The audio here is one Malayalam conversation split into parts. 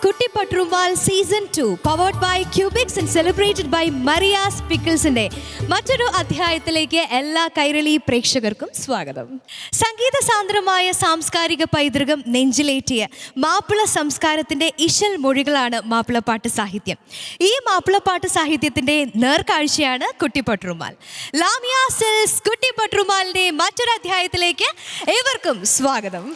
കുട്ടി പട്രുമാൽ season 2 powered by Cubix and celebrated by Maria's പിക്കിൾസിന്റെ മറ്റൊരു അധ്യായത്തിലേക്ക് എല്ലാ കൈരളി പ്രേക്ഷകർക്കും സ്വാഗതം. സംഗീത സാന്ദ്രമായ സാംസ്കാരിക പൈതൃകം നെഞ്ചിലേറ്റിയ മാപ്പിള സംസ്കാരത്തിന്റെ ഇശൽ മൊഴികളാണ് മാപ്പിളപ്പാട്ട് സാഹിത്യം. ഈ മാപ്പിളപ്പാട്ട് സാഹിത്യത്തിന്റെ നേർക്കാഴ്ചയാണ് കുട്ടി പട്രുമാൽ. ലാമിയ സിൽക്സ് കുട്ടി പട്രുമാലിന്റെ മറ്റൊരു അധ്യായത്തിലേക്ക് ഏവർക്കും സ്വാഗതം.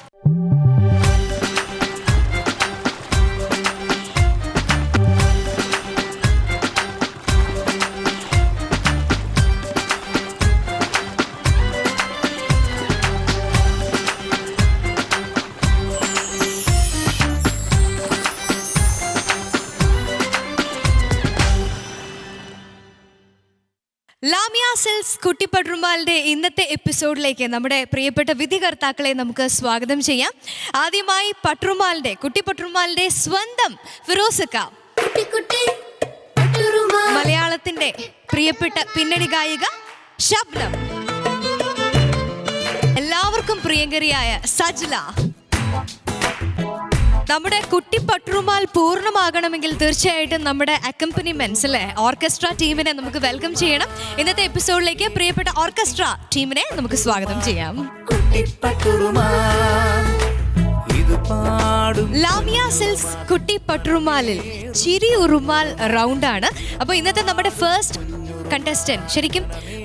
ലാമിയ സിൽക്സ് കുട്ടി പട്രുമാലിന്റെ ഇന്നത്തെ എപ്പിസോഡിലേക്ക് നമ്മുടെ പ്രിയപ്പെട്ട വിധികർത്താക്കളെ നമുക്ക് സ്വാഗതം ചെയ്യാം. ആദ്യമായി കുട്ടി പട്രുമാലിന്റെ സ്വന്തം ഫിറോസക്ക, മലയാളത്തിന്റെ പ്രിയപ്പെട്ട പിന്നണി ഗായിക ശബ്നം, എല്ലാവർക്കും പ്രിയങ്കരിയായ സജ്ല. നമ്മുടെ കുട്ടി പട്രുമാൽ പൂർണ്ണമാകണമെങ്കിൽ തീർച്ചയായിട്ടും നമ്മുടെ അക്കംപനിമെന്റ്സ് അല്ലെ, ഓർക്കസ്ട്ര ടീമിനെ നമുക്ക് വെൽക്കം ചെയ്യണം. ഇന്നത്തെ എപ്പിസോഡിലേക്ക് പ്രിയപ്പെട്ട ഓർക്കസ്ട്ര ടീമിനെ നമുക്ക് സ്വാഗതം ചെയ്യാം. ലാമിയ സിൽക്സ് കുട്ടി പട്രുമാലിൽ ചിരി ഉറുമാൽ റൗണ്ടാണ്. അപ്പോൾ ഇന്നത്തെ നമ്മുടെ ഫസ്റ്റ് കണ്ടസ്റ്റന്റ് ശരിക്കും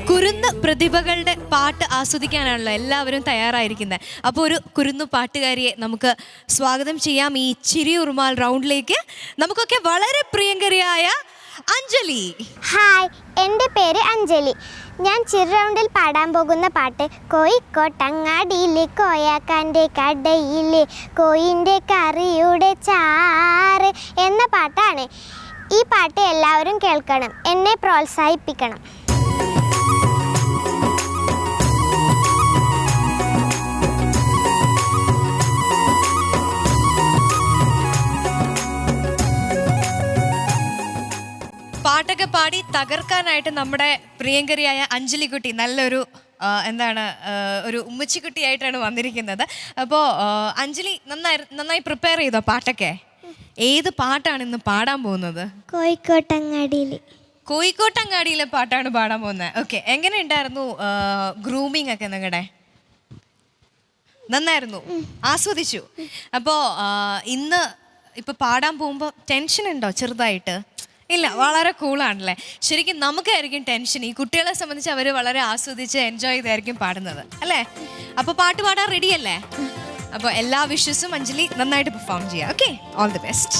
കുരുന്ന് പ്രതിഭകളുടെ പാട്ട് ആസ്വദിക്കാനാണല്ലോ എല്ലാവരും തയ്യാറായിരിക്കുന്നത്. അപ്പോൾ ഒരു കുരുന്നു പാട്ടുകാരിയെ നമുക്ക് സ്വാഗതം ചെയ്യാം ഈ ചിരി ഉറുമാൽ റൗണ്ടിലേക്ക്. നമുക്കൊക്കെ വളരെ പ്രിയങ്കരിയായ അഞ്ജലി. ഹായ്, എൻ്റെ പേര് അഞ്ജലി. ഞാൻ ചിരി റൗണ്ടിൽ പാടാൻ പോകുന്ന പാട്ട് കോഴിക്കോട്ടങ്ങാടിയിലെ കോയാക്കാൻ്റെ കടയിലെ കോയിൻ്റെ കറിയുടെ ചാറ് എന്ന പാട്ടാണ്. ഈ പാട്ട് എല്ലാവരും കേൾക്കണം, എന്നെ പ്രോത്സാഹിപ്പിക്കണം. പാട്ടൊക്കെ പാടി തകർക്കാനായിട്ട് നമ്മുടെ പ്രിയങ്കരിയായ അഞ്ജലി കുട്ടി നല്ലൊരു ഒരു ഉമ്മച്ചിക്കുട്ടിയായിട്ടാണ് വന്നിരിക്കുന്നത്. അപ്പോൾ അഞ്ജലി നന്നായി പ്രിപ്പയർ ചെയ്തോ പാട്ടൊക്കെ? ഏത് പാട്ടാണ് ഇന്ന് പാടാൻ പോകുന്നത്? കോഴിക്കോട്ടങ്ങാടിയിലെ പാട്ടാണ് പാടാൻ പോകുന്നത്. ഓക്കെ, എങ്ങനെ ഉണ്ടായിരുന്നു ഗ്രൂമിങ് ഒക്കെ നിങ്ങളുടെ? നന്നായിരുന്നു, ആസ്വദിച്ചു. അപ്പോൾ ഇന്ന് ഇപ്പൊ പാടാൻ പോകുമ്പോൾ ടെൻഷൻ ഉണ്ടോ ചെറുതായിട്ട്? ഇല്ല, വളരെ കൂളാണല്ലേ. ശരിക്കും നമുക്കായിരിക്കും ടെൻഷൻ. ഈ കുട്ടികളെ സംബന്ധിച്ച് അവർ വളരെ ആസ്വദിച്ച് എൻജോയ് ചെയ്തായിരിക്കും പാടുന്നത് അല്ലേ? അപ്പോൾ പാട്ട് പാടാൻ റെഡി അല്ലേ? അപ്പോൾ എല്ലാ വിഷസും അഞ്ജലി നന്നായിട്ട് പെർഫോം ചെയ്യാം. Okay, all the best.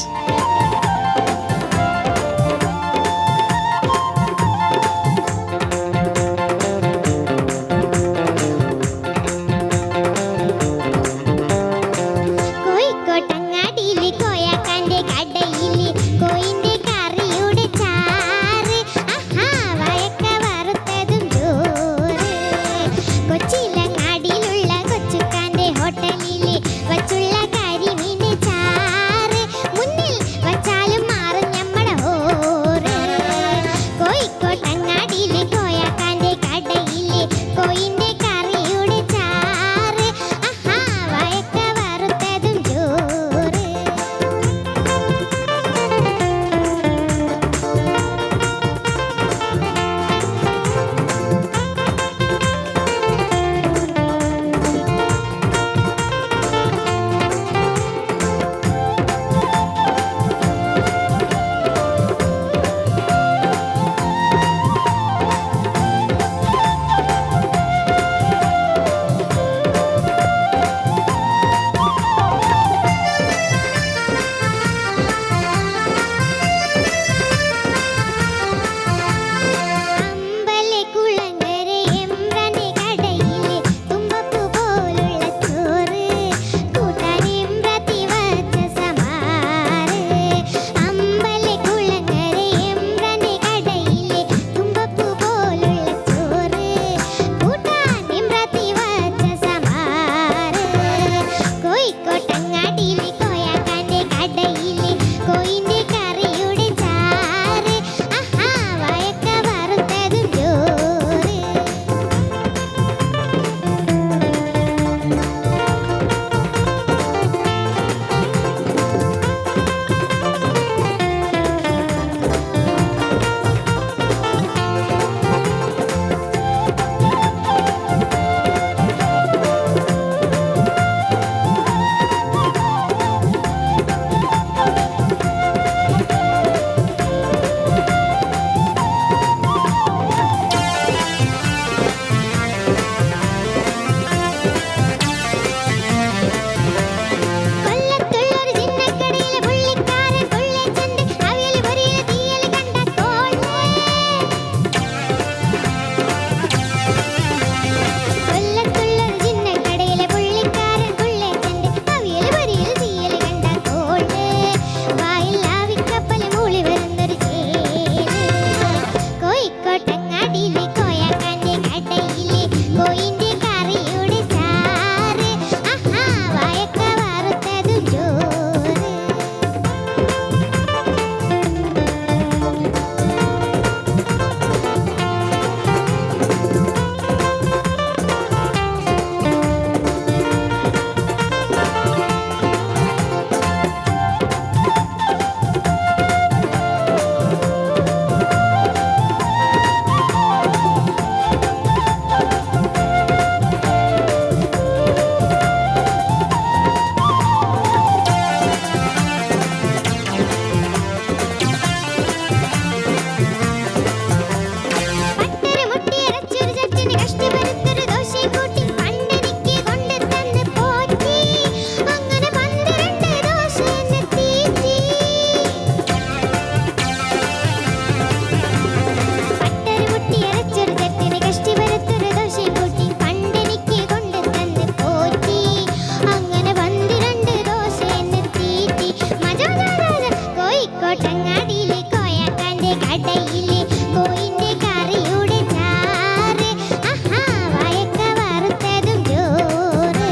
കോഴിക്കോട്ടങ്ങാടിയിലെ കോയാക്കാന്റെ കടയിലെ കോയിന്റെ കറിയുടെ ചാറ് ആഹാ വായക്ക വറുത്തതും ചോറ്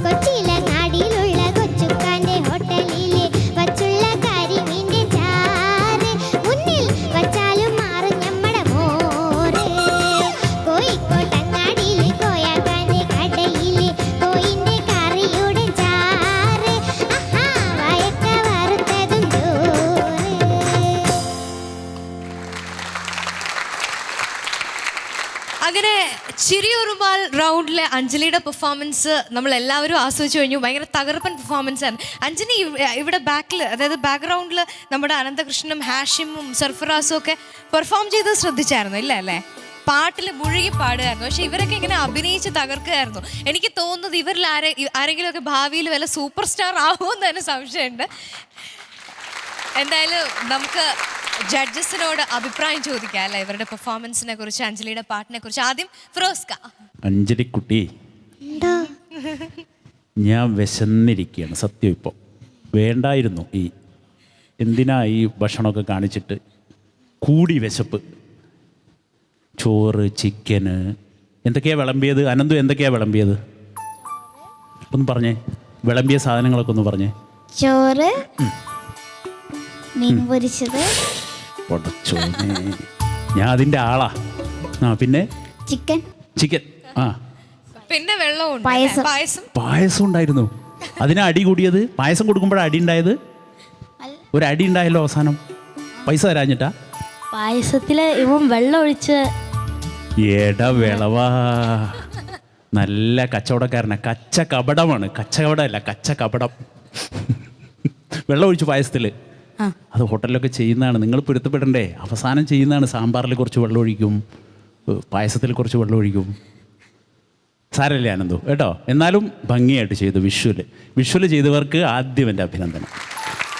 കൊച്ചിയിലങ്ങാടിയിലുള്ള കൊച്ചുക്കാന്റെ ഹോട്ടലിലെ വച്ചുള്ള കരിമീന്റെ ചാറ് മുന്നിൽ വച്ചാലും മാറും ഞമ്മടെ മോറ് കോഴിക്കോട്ടങ്ങാടിയിലെ കോയാക്കാന്റെ കടയിലെ കോയിന്റെ കറിയുടെ ചാറ് ആഹാ വായക്ക വറുത്തതും ചോറ്. അങ്ങനെ ചിരിയുറുമാൽ റൗണ്ടിലെ അഞ്ജലിയുടെ പെർഫോമൻസ് നമ്മൾ എല്ലാവരും ആസ്വദിച്ചു കഴിഞ്ഞു. ഭയങ്കര തകർപ്പൻ പെർഫോമൻസ് ആണ്. അഞ്ജലി ഇവിടെ ബാക്കിൽ, അതായത് ബാക്ക്ഗ്രൗണ്ടിൽ നമ്മുടെ അനന്തകൃഷ്ണനും ഹാഷിമും സർഫറാസും ഒക്കെ പെർഫോം ചെയ്ത് ശ്രദ്ധിച്ചായിരുന്നു ഇല്ല അല്ലേ? പാട്ടിൽ മുഴുകി പാടുകയായിരുന്നു. പക്ഷെ ഇവരൊക്കെ ഇങ്ങനെ അഭിനയിച്ച് തകർക്കുകയായിരുന്നു. എനിക്ക് തോന്നുന്നത് ഇവരിൽ ആരെങ്കിലുമൊക്കെ ഭാവിയിൽ വല്ല സൂപ്പർ സ്റ്റാർ ആവുമെന്ന് തന്നെ സംശയമുണ്ട്. എന്തായാലും നമുക്ക് ജഡ്ജസിനോട് അഭിപ്രായം ചോദിക്കാം അല്ലേ, ഇവരുടെ പെർഫോമൻസിനെ കുറിച്ച്, അഞ്ജലിയുടെ പാട്ടിനെ കുറിച്ച്. ആദ്യം ഫിറോസ്ക. അഞ്ജലിക്കുട്ടി, ഞാൻ വിശന്നിരിക്കുകയാണ് സത്യം. ഇപ്പോൾ വേണ്ടായിരുന്നു എന്തിനാ ഈ ഭക്ഷണമൊക്കെ കാണിച്ചിട്ട്. കൂടി വിശപ്പ്. ചോറ്, ചിക്കന്, എന്തൊക്കെയാണ് വിളമ്പിയത്? അനന്തു എന്തൊക്കെയാണ് വിളമ്പിയത്? ഒന്ന് പറഞ്ഞേ, വിളമ്പിയ സാധനങ്ങളൊക്കെ ഒന്ന് പറഞ്ഞേ. ചോറ്, മീൻ പൊരിച്ചത്, ഞാൻ അതിൻ്റെ ആളാ. പിന്നെ ചിക്കൻ, ആ പിന്നെ വെള്ളവും പായസം ഉണ്ടായിരുന്നു. അതിനാ അടി കൂടിയത്. പായസം കൊടുക്കുമ്പോഴാണ് അടി ഉണ്ടായത്. ഒരു അടി ഉണ്ടായല്ലോ അവസാനം. പൈസ തരാഞ്ഞിട്ടാ. പായസത്തില് ഇവൻ വെള്ളം ഒഴിച്ച്. വിളവാ. നല്ല കച്ചവടക്കാരനാ. കച്ചകപടമാണ്. കച്ചകപടമല്ല, കച്ചകപടം. വെള്ളം ഒഴിച്ചു പായസത്തിൽ. അത് ഹോട്ടലിലൊക്കെ ചെയ്യുന്നതാണ്. നിങ്ങൾ പൊരുത്തപ്പെടണ്ടേ. അവസാനം ചെയ്യുന്നതാണ്. സാമ്പാറിൽ കുറച്ച് വെള്ളം ഒഴിക്കും, പായസത്തിൽ കുറച്ച് വെള്ളം ഒഴിക്കും. സാരല്ലേ ആനന്ദു കേട്ടോ. എന്നാലും ഭംഗിയായിട്ട് ചെയ്തു. വിഷ്വല് ചെയ്തവർക്ക് ആദ്യം എൻ്റെ അഭിനന്ദനം.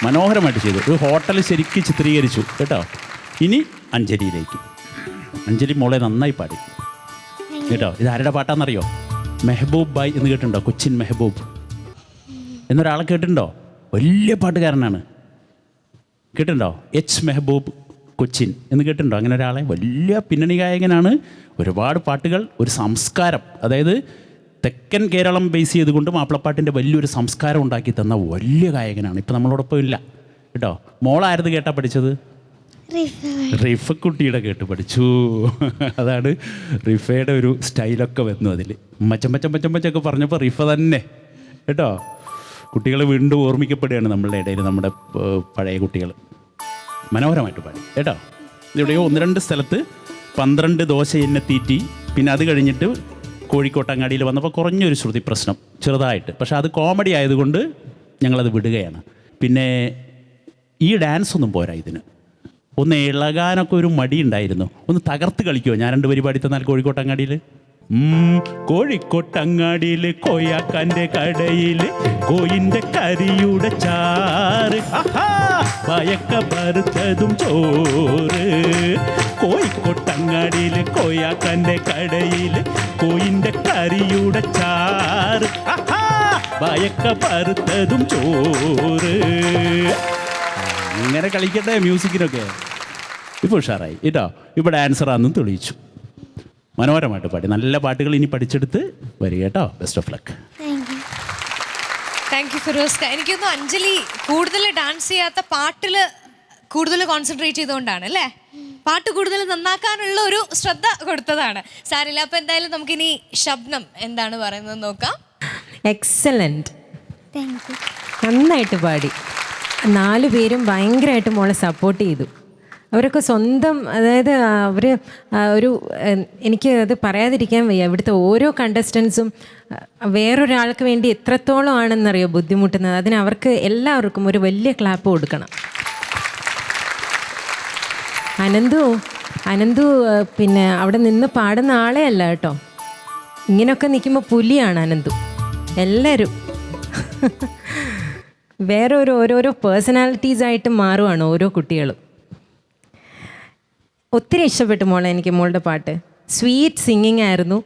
മനോഹരമായിട്ട് ചെയ്തു. ഒരു ഹോട്ടൽ ശരിക്കും ചിത്രീകരിച്ചു കേട്ടോ. ഇനി അഞ്ജലിയിലേക്ക്. അഞ്ജലി മോളെ നന്നായി പാടി കേട്ടോ. ഇത് ആരുടെ പാട്ടാണെന്നറിയോ? മെഹബൂബ് ബായ് എന്ന് കേട്ടിട്ടുണ്ടോ? കൊച്ചിൻ മെഹബൂബ് എന്നൊരാളെ കേട്ടിട്ടുണ്ടോ? വലിയ പാട്ടുകാരനാണ്. കേട്ടിട്ടുണ്ടോ? എച്ച് മെഹബൂബ് കൊച്ചിൻ എന്ന് കേട്ടിട്ടുണ്ടോ? അങ്ങനെ ഒരാളെ. വലിയ പിന്നണി ഗായകനാണ്. ഒരുപാട് പാട്ടുകൾ, ഒരു സംസ്കാരം, അതായത് തെക്കൻ കേരളം ബേസ് ചെയ്തുകൊണ്ട് മാപ്പിളപ്പാട്ടിൻ്റെ വലിയൊരു സംസ്കാരം ഉണ്ടാക്കി തന്ന വലിയ ഗായകനാണ്. ഇപ്പം നമ്മളോടൊപ്പം ഇല്ല കേട്ടോ. മോളായിരുന്നു കേട്ടാ പഠിച്ചത്? റിഫക്കുട്ടിയുടെ കേട്ട് പഠിച്ചു. അതാണ് റിഫയുടെ ഒരു സ്റ്റൈലൊക്കെ വന്നു അതിൽ. മച്ചൊക്കെ പറഞ്ഞപ്പോൾ റിഫ തന്നെ കേട്ടോ. കുട്ടികൾ വീണ്ടും ഓർമ്മിക്കപ്പെടുകയാണ് നമ്മളുടെ ഇടയിൽ, നമ്മുടെ പഴയ കുട്ടികൾ. മനോഹരമായിട്ട് പാടി കേട്ടോ. ഇവിടെയോ 1-2 സ്ഥലത്ത് 12 ദോശ എന്നെ തീറ്റി. പിന്നെ അത് കഴിഞ്ഞിട്ട് കോഴിക്കോട്ടങ്ങാടിയിൽ വന്നപ്പോൾ കുറഞ്ഞൊരു ശ്രുതി പ്രശ്നം ചെറുതായിട്ട്. പക്ഷെ അത് കോമഡി ആയതുകൊണ്ട് ഞങ്ങളത് വിടുകയാണ്. പിന്നെ ഈ ഡാൻസ് ഒന്നും പോരാ ഇതിന്. ഒന്ന് ഇളകാനൊക്കെ ഒരു മടി ഉണ്ടായിരുന്നു. ഒന്ന് തകർത്ത് കളിക്കുമോ? ഞാൻ 2 പരിപാടി തന്നാൽ കോഴിക്കോട്ടങ്ങാടിയിൽ. കോഴിക്കോട്ടങ്ങാടിയിൽ കോയാക്കാൻ്റെ കടയിൽ കോയിൻ്റെ കരിയുടെ ചാറ് വയക്ക വറുത്തതും ചോറ്. കോഴിക്കോട്ടങ്ങാടിയിൽ കോയാക്കാൻ്റെ കടയിൽ കോയിൻ്റെ കരിയുടെ ചാറ് വയക്ക വറുത്തതും ചോറ്. ഇങ്ങനെ കളിക്കട്ടെ മ്യൂസിക്കിനൊക്കെ. ഇപ്പോൾ ഉഷാറായി കേട്ടോ. ഇപ്പോൾ ഡാൻസറാണെന്നും തെളിയിച്ചു. മനോഹരമായിട്ട് പാടി. നല്ല പാട്ടുകൾ ഇനി പഠിച്ചെടുത്ത് വരിക കേട്ടോ. Best of luck. Thank you ഫിറോസ്ക. എനിക്കൊന്നും അഞ്ജലി കൂടുതൽ ഡാൻസ് ചെയ്യാത്ത പാട്ടിൽ കൂടുതൽ കോൺസെൻട്രേറ്റ് ചെയ്തുകൊണ്ടാണ് അല്ലേ? പാട്ട് കൂടുതൽ നന്നാക്കാനുള്ള ഒരു ശ്രദ്ധ കൊടുത്തതാണ്. സാരില്ല. അപ്പം എന്തായാലും നമുക്കിനി ശബ്നം എന്താണ് പറയുന്നത് നോക്കാം. എക്സലൻറ്റ്, നന്നായിട്ട് പാടി. 4 പേരും ഭയങ്കരമായിട്ട് മോളെ സപ്പോർട്ട് ചെയ്തു. അവരൊക്കെ സ്വന്തം, അതായത് അവർ എനിക്ക് അത് പറയാതിരിക്കാൻ വയ്യ. ഇവിടുത്തെ ഓരോ കണ്ടസ്റ്റൻസും വേറൊരാൾക്ക് വേണ്ടി എത്രത്തോളം ആണെന്നറിയോ ബുദ്ധിമുട്ടുന്നത്. അതിന് അവർക്ക് എല്ലാവർക്കും ഒരു വലിയ ക്ലാപ്പ് കൊടുക്കണം. അനന്തു പിന്നെ അവിടെ നിന്ന് പാടുന്ന ആളെ അല്ല കേട്ടോ. ഇങ്ങനെയൊക്കെ നിൽക്കുമ്പോൾ പുലിയാണ് അനന്തു. എല്ലാവരും വേറെ ഓരോരോ പേഴ്സണാലിറ്റീസായിട്ട് മാറുവാണ് ഓരോ കുട്ടികളും. ഒത്തിരി ഇഷ്ടപ്പെട്ടു മോളെ എനിക്ക് മോളുടെ പാട്ട്. സ്വീറ്റ് സിംഗിങ് ആയിരുന്നു.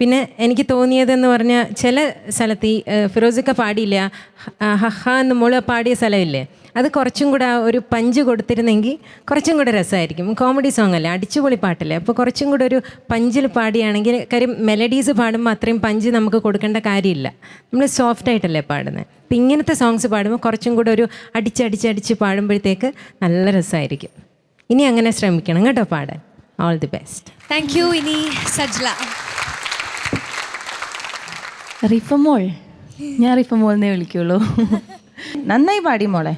പിന്നെ എനിക്ക് തോന്നിയതെന്ന് പറഞ്ഞാൽ ചില സ്ഥലത്ത് ഈ ഫിറോസൊക്കെ പാടിയില്ല ഹഹ എന്ന് മോള് പാടിയ സ്ഥലമില്ലേ, അത് കുറച്ചും കൂടെ ആ ഒരു പഞ്ച് കൊടുത്തിരുന്നെങ്കിൽ കുറച്ചും കൂടെ രസമായിരിക്കും. കോമഡി സോങ് അല്ലേ, അടിച്ചുപൊളി പാട്ടല്ലേ, അപ്പോൾ കുറച്ചും കൂടെ ഒരു പഞ്ചിൽ പാടുകയാണെങ്കിൽ, കാര്യം മെലഡീസ് പാടുമ്പോൾ അത്രയും പഞ്ച് നമുക്ക് കൊടുക്കേണ്ട കാര്യമില്ല, നമ്മൾ സോഫ്റ്റായിട്ടല്ലേ പാടുന്നത്. അപ്പം ഇങ്ങനത്തെ സോങ്സ് പാടുമ്പോൾ കുറച്ചും കൂടെ ഒരു അടിച്ചടിച്ച് പാടുമ്പോഴത്തേക്ക് നല്ല രസമായിരിക്കും. ഇനി അങ്ങനെ ശ്രമിക്കണം കേട്ടോ പാടാൻ. All the best. Thank you. ഇനി സജ്ല. റിഫമോൾ, ഞാൻ റിഫമോളിനെ വിളിക്കുള്ളൂ. നന്നായി പാടി മോളെ.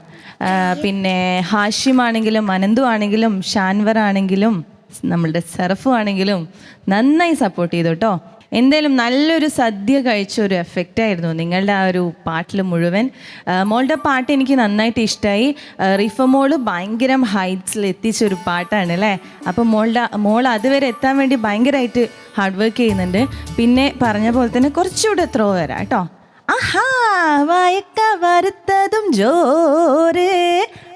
പിന്നെ ഹാഷിമാണെങ്കിലും അനന്തു ആണെങ്കിലും ഷാൻവർ ആണെങ്കിലും നമ്മളുടെ സെറഫു ആണെങ്കിലും നന്നായി സപ്പോർട്ട് ചെയ്തു കേട്ടോ. എന്തായാലും നല്ലൊരു സദ്യ കഴിച്ച ഒരു എഫക്റ്റായിരുന്നു നിങ്ങളുടെ ആ ഒരു പാട്ടിൽ മുഴുവൻ. മോളുടെ പാട്ട് എനിക്ക് നന്നായിട്ട് ഇഷ്ടമായി. റിഫമോള് ഭയങ്കര ഹൈറ്റ്സിൽ എത്തിച്ചൊരു പാട്ടാണ് അല്ലേ. അപ്പം മോൾ അതുവരെ എത്താൻ വേണ്ടി ഭയങ്കരമായിട്ട് ഹാർഡ് വർക്ക് ചെയ്യുന്നുണ്ട്. പിന്നെ പറഞ്ഞ പോലെ തന്നെ കുറച്ചുകൂടെ ത്രോ വരാം കേട്ടോ. ആഹാ വായക്ക വറുത്തതും ജോറ്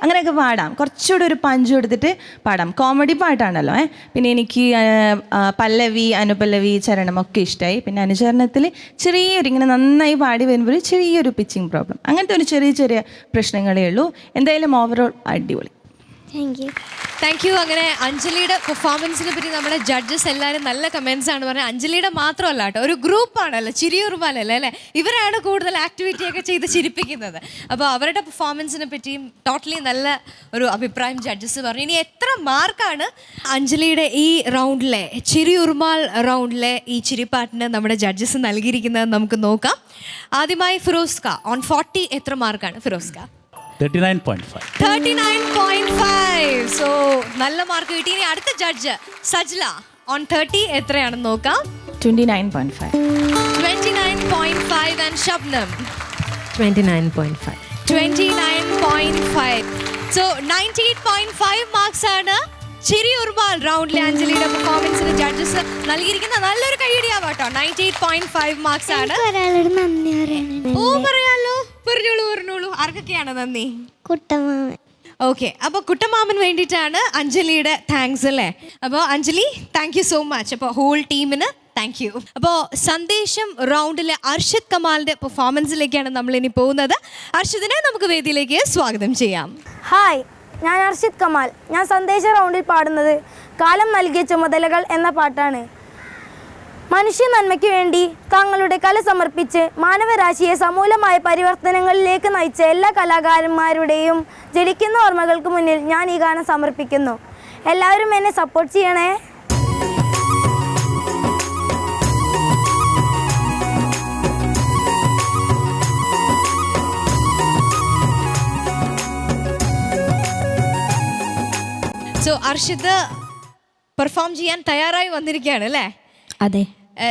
അങ്ങനെയൊക്കെ പാടാം. കുറച്ചുകൂടെ ഒരു പഞ്ച് കൊടുത്തിട്ട് പാടാം. കോമഡി പാട്ടാണല്ലോ. പിന്നെ എനിക്ക് പല്ലവി അനുപല്ലവി ചരണമൊക്കെ ഇഷ്ടമായി. പിന്നെ അനുചരണത്തിൽ ചെറിയൊരു ഇങ്ങനെ നന്നായി പാടി വരുമ്പോൾ ചെറിയൊരു പിച്ചിങ് പ്രോബ്ലം, അങ്ങനത്തെ ഒരു ചെറിയ പ്രശ്നങ്ങളേ ഉള്ളൂ. എന്തായാലും ഓവറോൾ അടിപൊളി. Thank you. അങ്ങനെ അഞ്ജലിയുടെ പെർഫോമൻസിനെ പറ്റി നമ്മുടെ ജഡ്ജസ് എല്ലാവരും നല്ല കമൻസ് ആണ് പറഞ്ഞത്. അഞ്ജലിയുടെ മാത്രമല്ല കേട്ടോ, ഒരു ഗ്രൂപ്പാണല്ലോ ചിരിയുറുമാലല്ലേ അല്ലേ, ഇവരാണ് കൂടുതൽ ആക്ടിവിറ്റി ഒക്കെ ചെയ്ത് ചിരിപ്പിക്കുന്നത്. അപ്പോൾ അവരുടെ പെർഫോമൻസിനെ പറ്റിയും ടോട്ടലി നല്ല ഒരു അഭിപ്രായം ജഡ്ജസ് പറഞ്ഞു. ഇനി എത്ര മാർക്കാണ് അഞ്ജലിയുടെ ഈ റൗണ്ടിലെ ചിരിയുറുമാൽ റൗണ്ടിലെ ഈ ചിരിപ്പാട്ടിന് നമ്മുടെ ജഡ്ജസ് നൽകിയിരിക്കുന്നത് നമുക്ക് നോക്കാം. ആദ്യമായി ഫിറോസ്ക, ഓൺ 40 എത്ര മാർക്കാണ് ഫിറോസ്ക? 39.5. 39.5. സോ നല്ല മാർക്ക് കിട്ടി. ഇനി അടുത്ത ജഡ്ജ് സജ്ല, ഓൺ 30 എത്രയാണെന്ന് നോക്കാം. 29.5. 29.5 ആൻഡ് ഷബ്നം 29.5. 29.5. സോ 98.5 മാർക്സ് ആണ് ചിരി ഉർമാൽ റൗണ്ടിലെ അഞ്ജലിയുടെ പെർഫോമൻസിന് ജഡ്ജസ് നൽകിയിരിക്കുന്ന. നല്ലൊരു കൈയടിയാവാട്ടോ. 98.5 മാർക്സ് ആണ്. ഓ പറയാലോ, പറഞ്ഞോളൂ. ആർക്കൊക്കെയാണ് നന്ദി? കുട്ടമാമൻ. ഓക്കെ, അപ്പോൾ കുട്ടമാമന് വേണ്ടിയിട്ടാണ് അഞ്ജലിയുടെ താങ്ക്സ് അല്ലേ. അപ്പോൾ Anjali, thank you so much. അപ്പോൾ ഹോൾ ടീമിന് താങ്ക് യു. അപ്പോൾ സന്ദേശം റൗണ്ടിലെ അർഷിദ് കമാലിൻ്റെ പെർഫോമൻസിലേക്കാണ് നമ്മളിനി പോകുന്നത്. അർഷിദിനെ നമുക്ക് വേദിയിലേക്ക് സ്വാഗതം ചെയ്യാം. ഹായ്, ഞാൻ അർഷിദ് കമാൽ. ഞാൻ സന്ദേശ റൗണ്ടിൽ പാടുന്നത് കാലം നൽകിയ ചുമതലകൾ എന്ന പാട്ടാണ്. മനുഷ്യ നന്മയ്ക്ക് വേണ്ടി തങ്ങളുടെ കല സമർപ്പിച്ച് മാനവരാശിയെ സമൂലമായ പരിവർത്തനങ്ങളിലേക്ക് നയിച്ച എല്ലാ കലാകാരന്മാരുടെയും ജനിക്കുന്ന ഓർമ്മകൾക്ക് മുന്നിൽ ഞാൻ ഈ ഗാനം സമർപ്പിക്കുന്നു. എല്ലാവരും എന്നെ സപ്പോർട്ട് ചെയ്യണേ. സോ അർഷിദ് പെർഫോം ചെയ്യാൻ തയ്യാറായി വന്നിരിക്കുകയാണ് അല്ലേ? അതെ.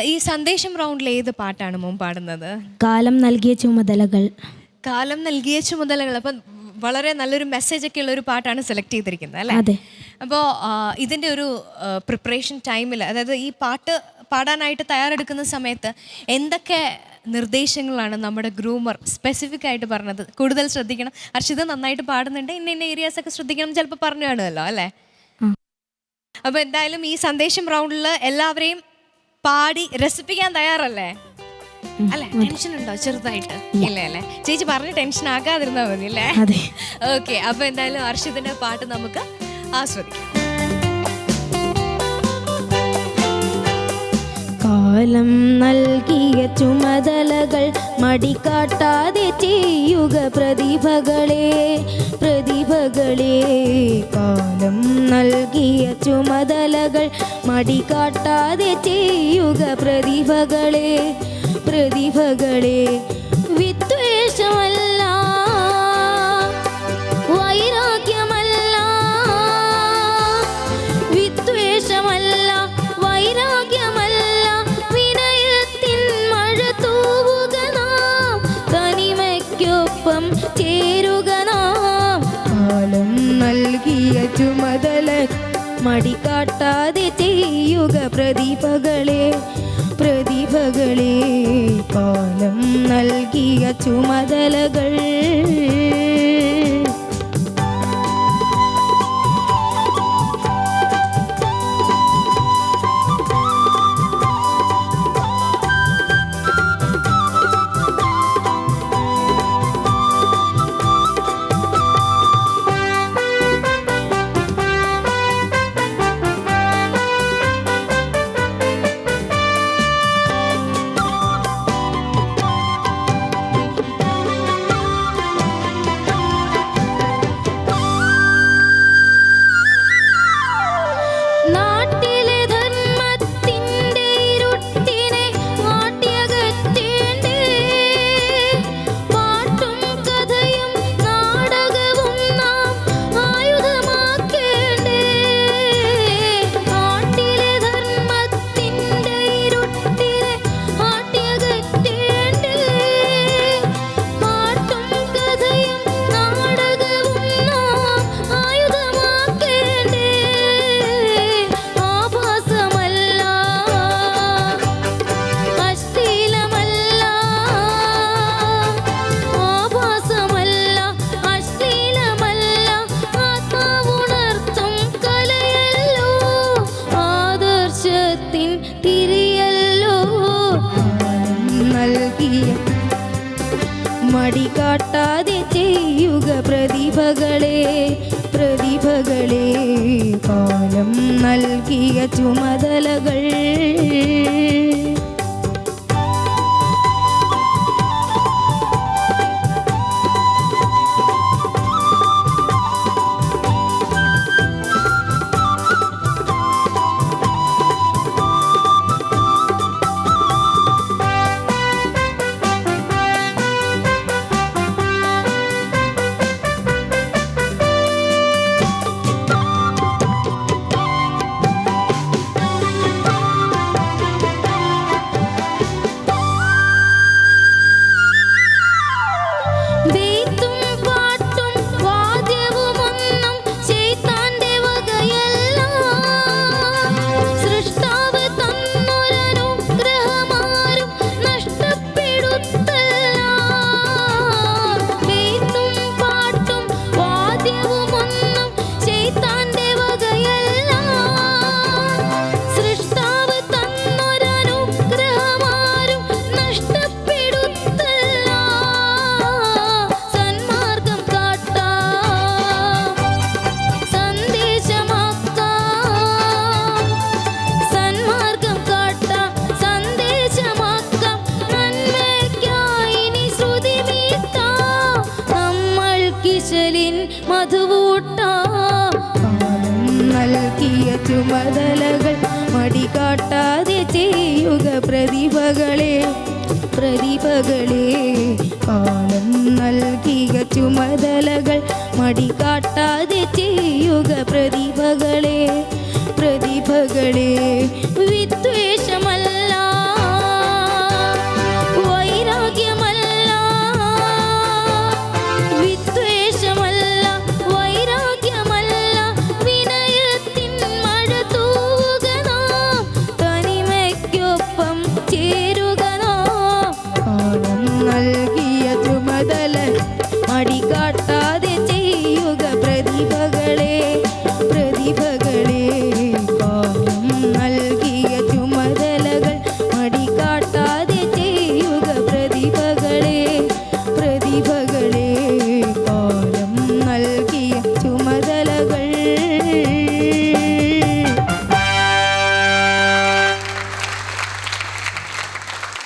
ഈ സന്ദേശം റൗണ്ടിൽ ഏത് പാട്ടാണ് മോൻ പാടുന്നത്? കാലം നൽകിയ ചുമതലകൾ. കാലം നൽകിയ ചുമതലകൾ. അപ്പം വളരെ നല്ലൊരു മെസ്സേജ് ഒക്കെ ഉള്ള ഒരു പാട്ടാണ് സെലക്ട് ചെയ്തിരിക്കുന്നത് അല്ലേ? അതെ. അപ്പോൾ ഇതിൻ്റെ ഒരു പ്രിപ്പറേഷൻ ടൈമിൽ, അതായത് ഈ പാട്ട് പാടാനായിട്ട് തയ്യാറെടുക്കുന്ന സമയത്ത് എന്തൊക്കെ നിർദ്ദേശങ്ങളാണ് നമ്മുടെ ഗ്രൂമർ സ്പെസിഫിക് ആയിട്ട് പറഞ്ഞത്? കൂടുതൽ ശ്രദ്ധിക്കണം, അർഷിദ് നന്നായിട്ട് പാടുന്നുണ്ട്, ഇന്ന ഏരിയാസ് ഒക്കെ ശ്രദ്ധിക്കണം ചിലപ്പോൾ പറഞ്ഞു കാണുമല്ലോ അല്ലേ? അപ്പോൾ എന്തായാലും ഈ സന്ദേശം റൗണ്ടിൽ എല്ലാവരെയും പാടി രസിപ്പിക്കാൻ തയ്യാറല്ലേ? അല്ലേ? ടെൻഷൻ ഉണ്ടോ ചെറുതായിട്ട്? ഇല്ല അല്ലേ? ചേച്ചി പറഞ്ഞ് ടെൻഷൻ ആകാതിരുന്നാൽ മതി അല്ലേ? ഓക്കെ, അപ്പൊ എന്തായാലും അർഷിദിന്റെ പാട്ട് നമുക്ക് ആസ്വദിക്കാം. കാലം നൽകിയ ചുമതലകൾ മടികാട്ടാതെ ചെയ്യുക പ്രതിഭകളെ. കാലം നൽകിയ ചുമതലകൾ മടികാട്ടാതെ ചെയ്യുക പ്രതിഭകളെ. വിദ്വേഷമല്ല, വൈരാഗ്യമല്ല, വിനയത്തിൻ മഴ തൂവുക നാം, തനിമയ്ക്കൊപ്പം ചേരുക നാം. കാലം നൽകിയ ചുമതല മടികാട്ടാതെ ചെയ്യുക പ്രതിഭകളെ. കാലം നൽകിയ ചുമതലകൾ. മടികാട്ടാതെ ചെയ്യുക പ്രതിഭകളെ പ്രതിഭകളെ കാലം നൽകിയ ചുമതലകൾ. നൽകിയ ചുമതലകൾ മടികാട്ടാതെ ചെയ്യുക പ്രതിഭകളെ പ്രതിഭകളെ കാലം നൽകിയ ചുമതലകൾ മടികാട്ടാതെ ചെയ്യുക പ്രതിഭകളെ പ്രതിഭകളെ. വിദ്വേഷമല്ല വൈരാഗ്യമല്ല വിദ്വേഷമല്ല വൈരാഗ്യമല്ല വിനയത്തിൻ മഴ തൂവുക നാം തനിമയ്ക്കൊപ്പം ചേരുക നാം. കാലം നൽകിയ ചുമതല മടികാട്ടാതെ ചെയ്യുക പ്രതിഭകളെ പ്രതിഭകളെ കാലം നൽകിയ ചുമതലകൾ മടികാട്ടാതെ ചെയ്യുക പ്രതിഭകളെ പ്രതിഭകളെ കാലം നൽകിയ ചുമതലകൾ.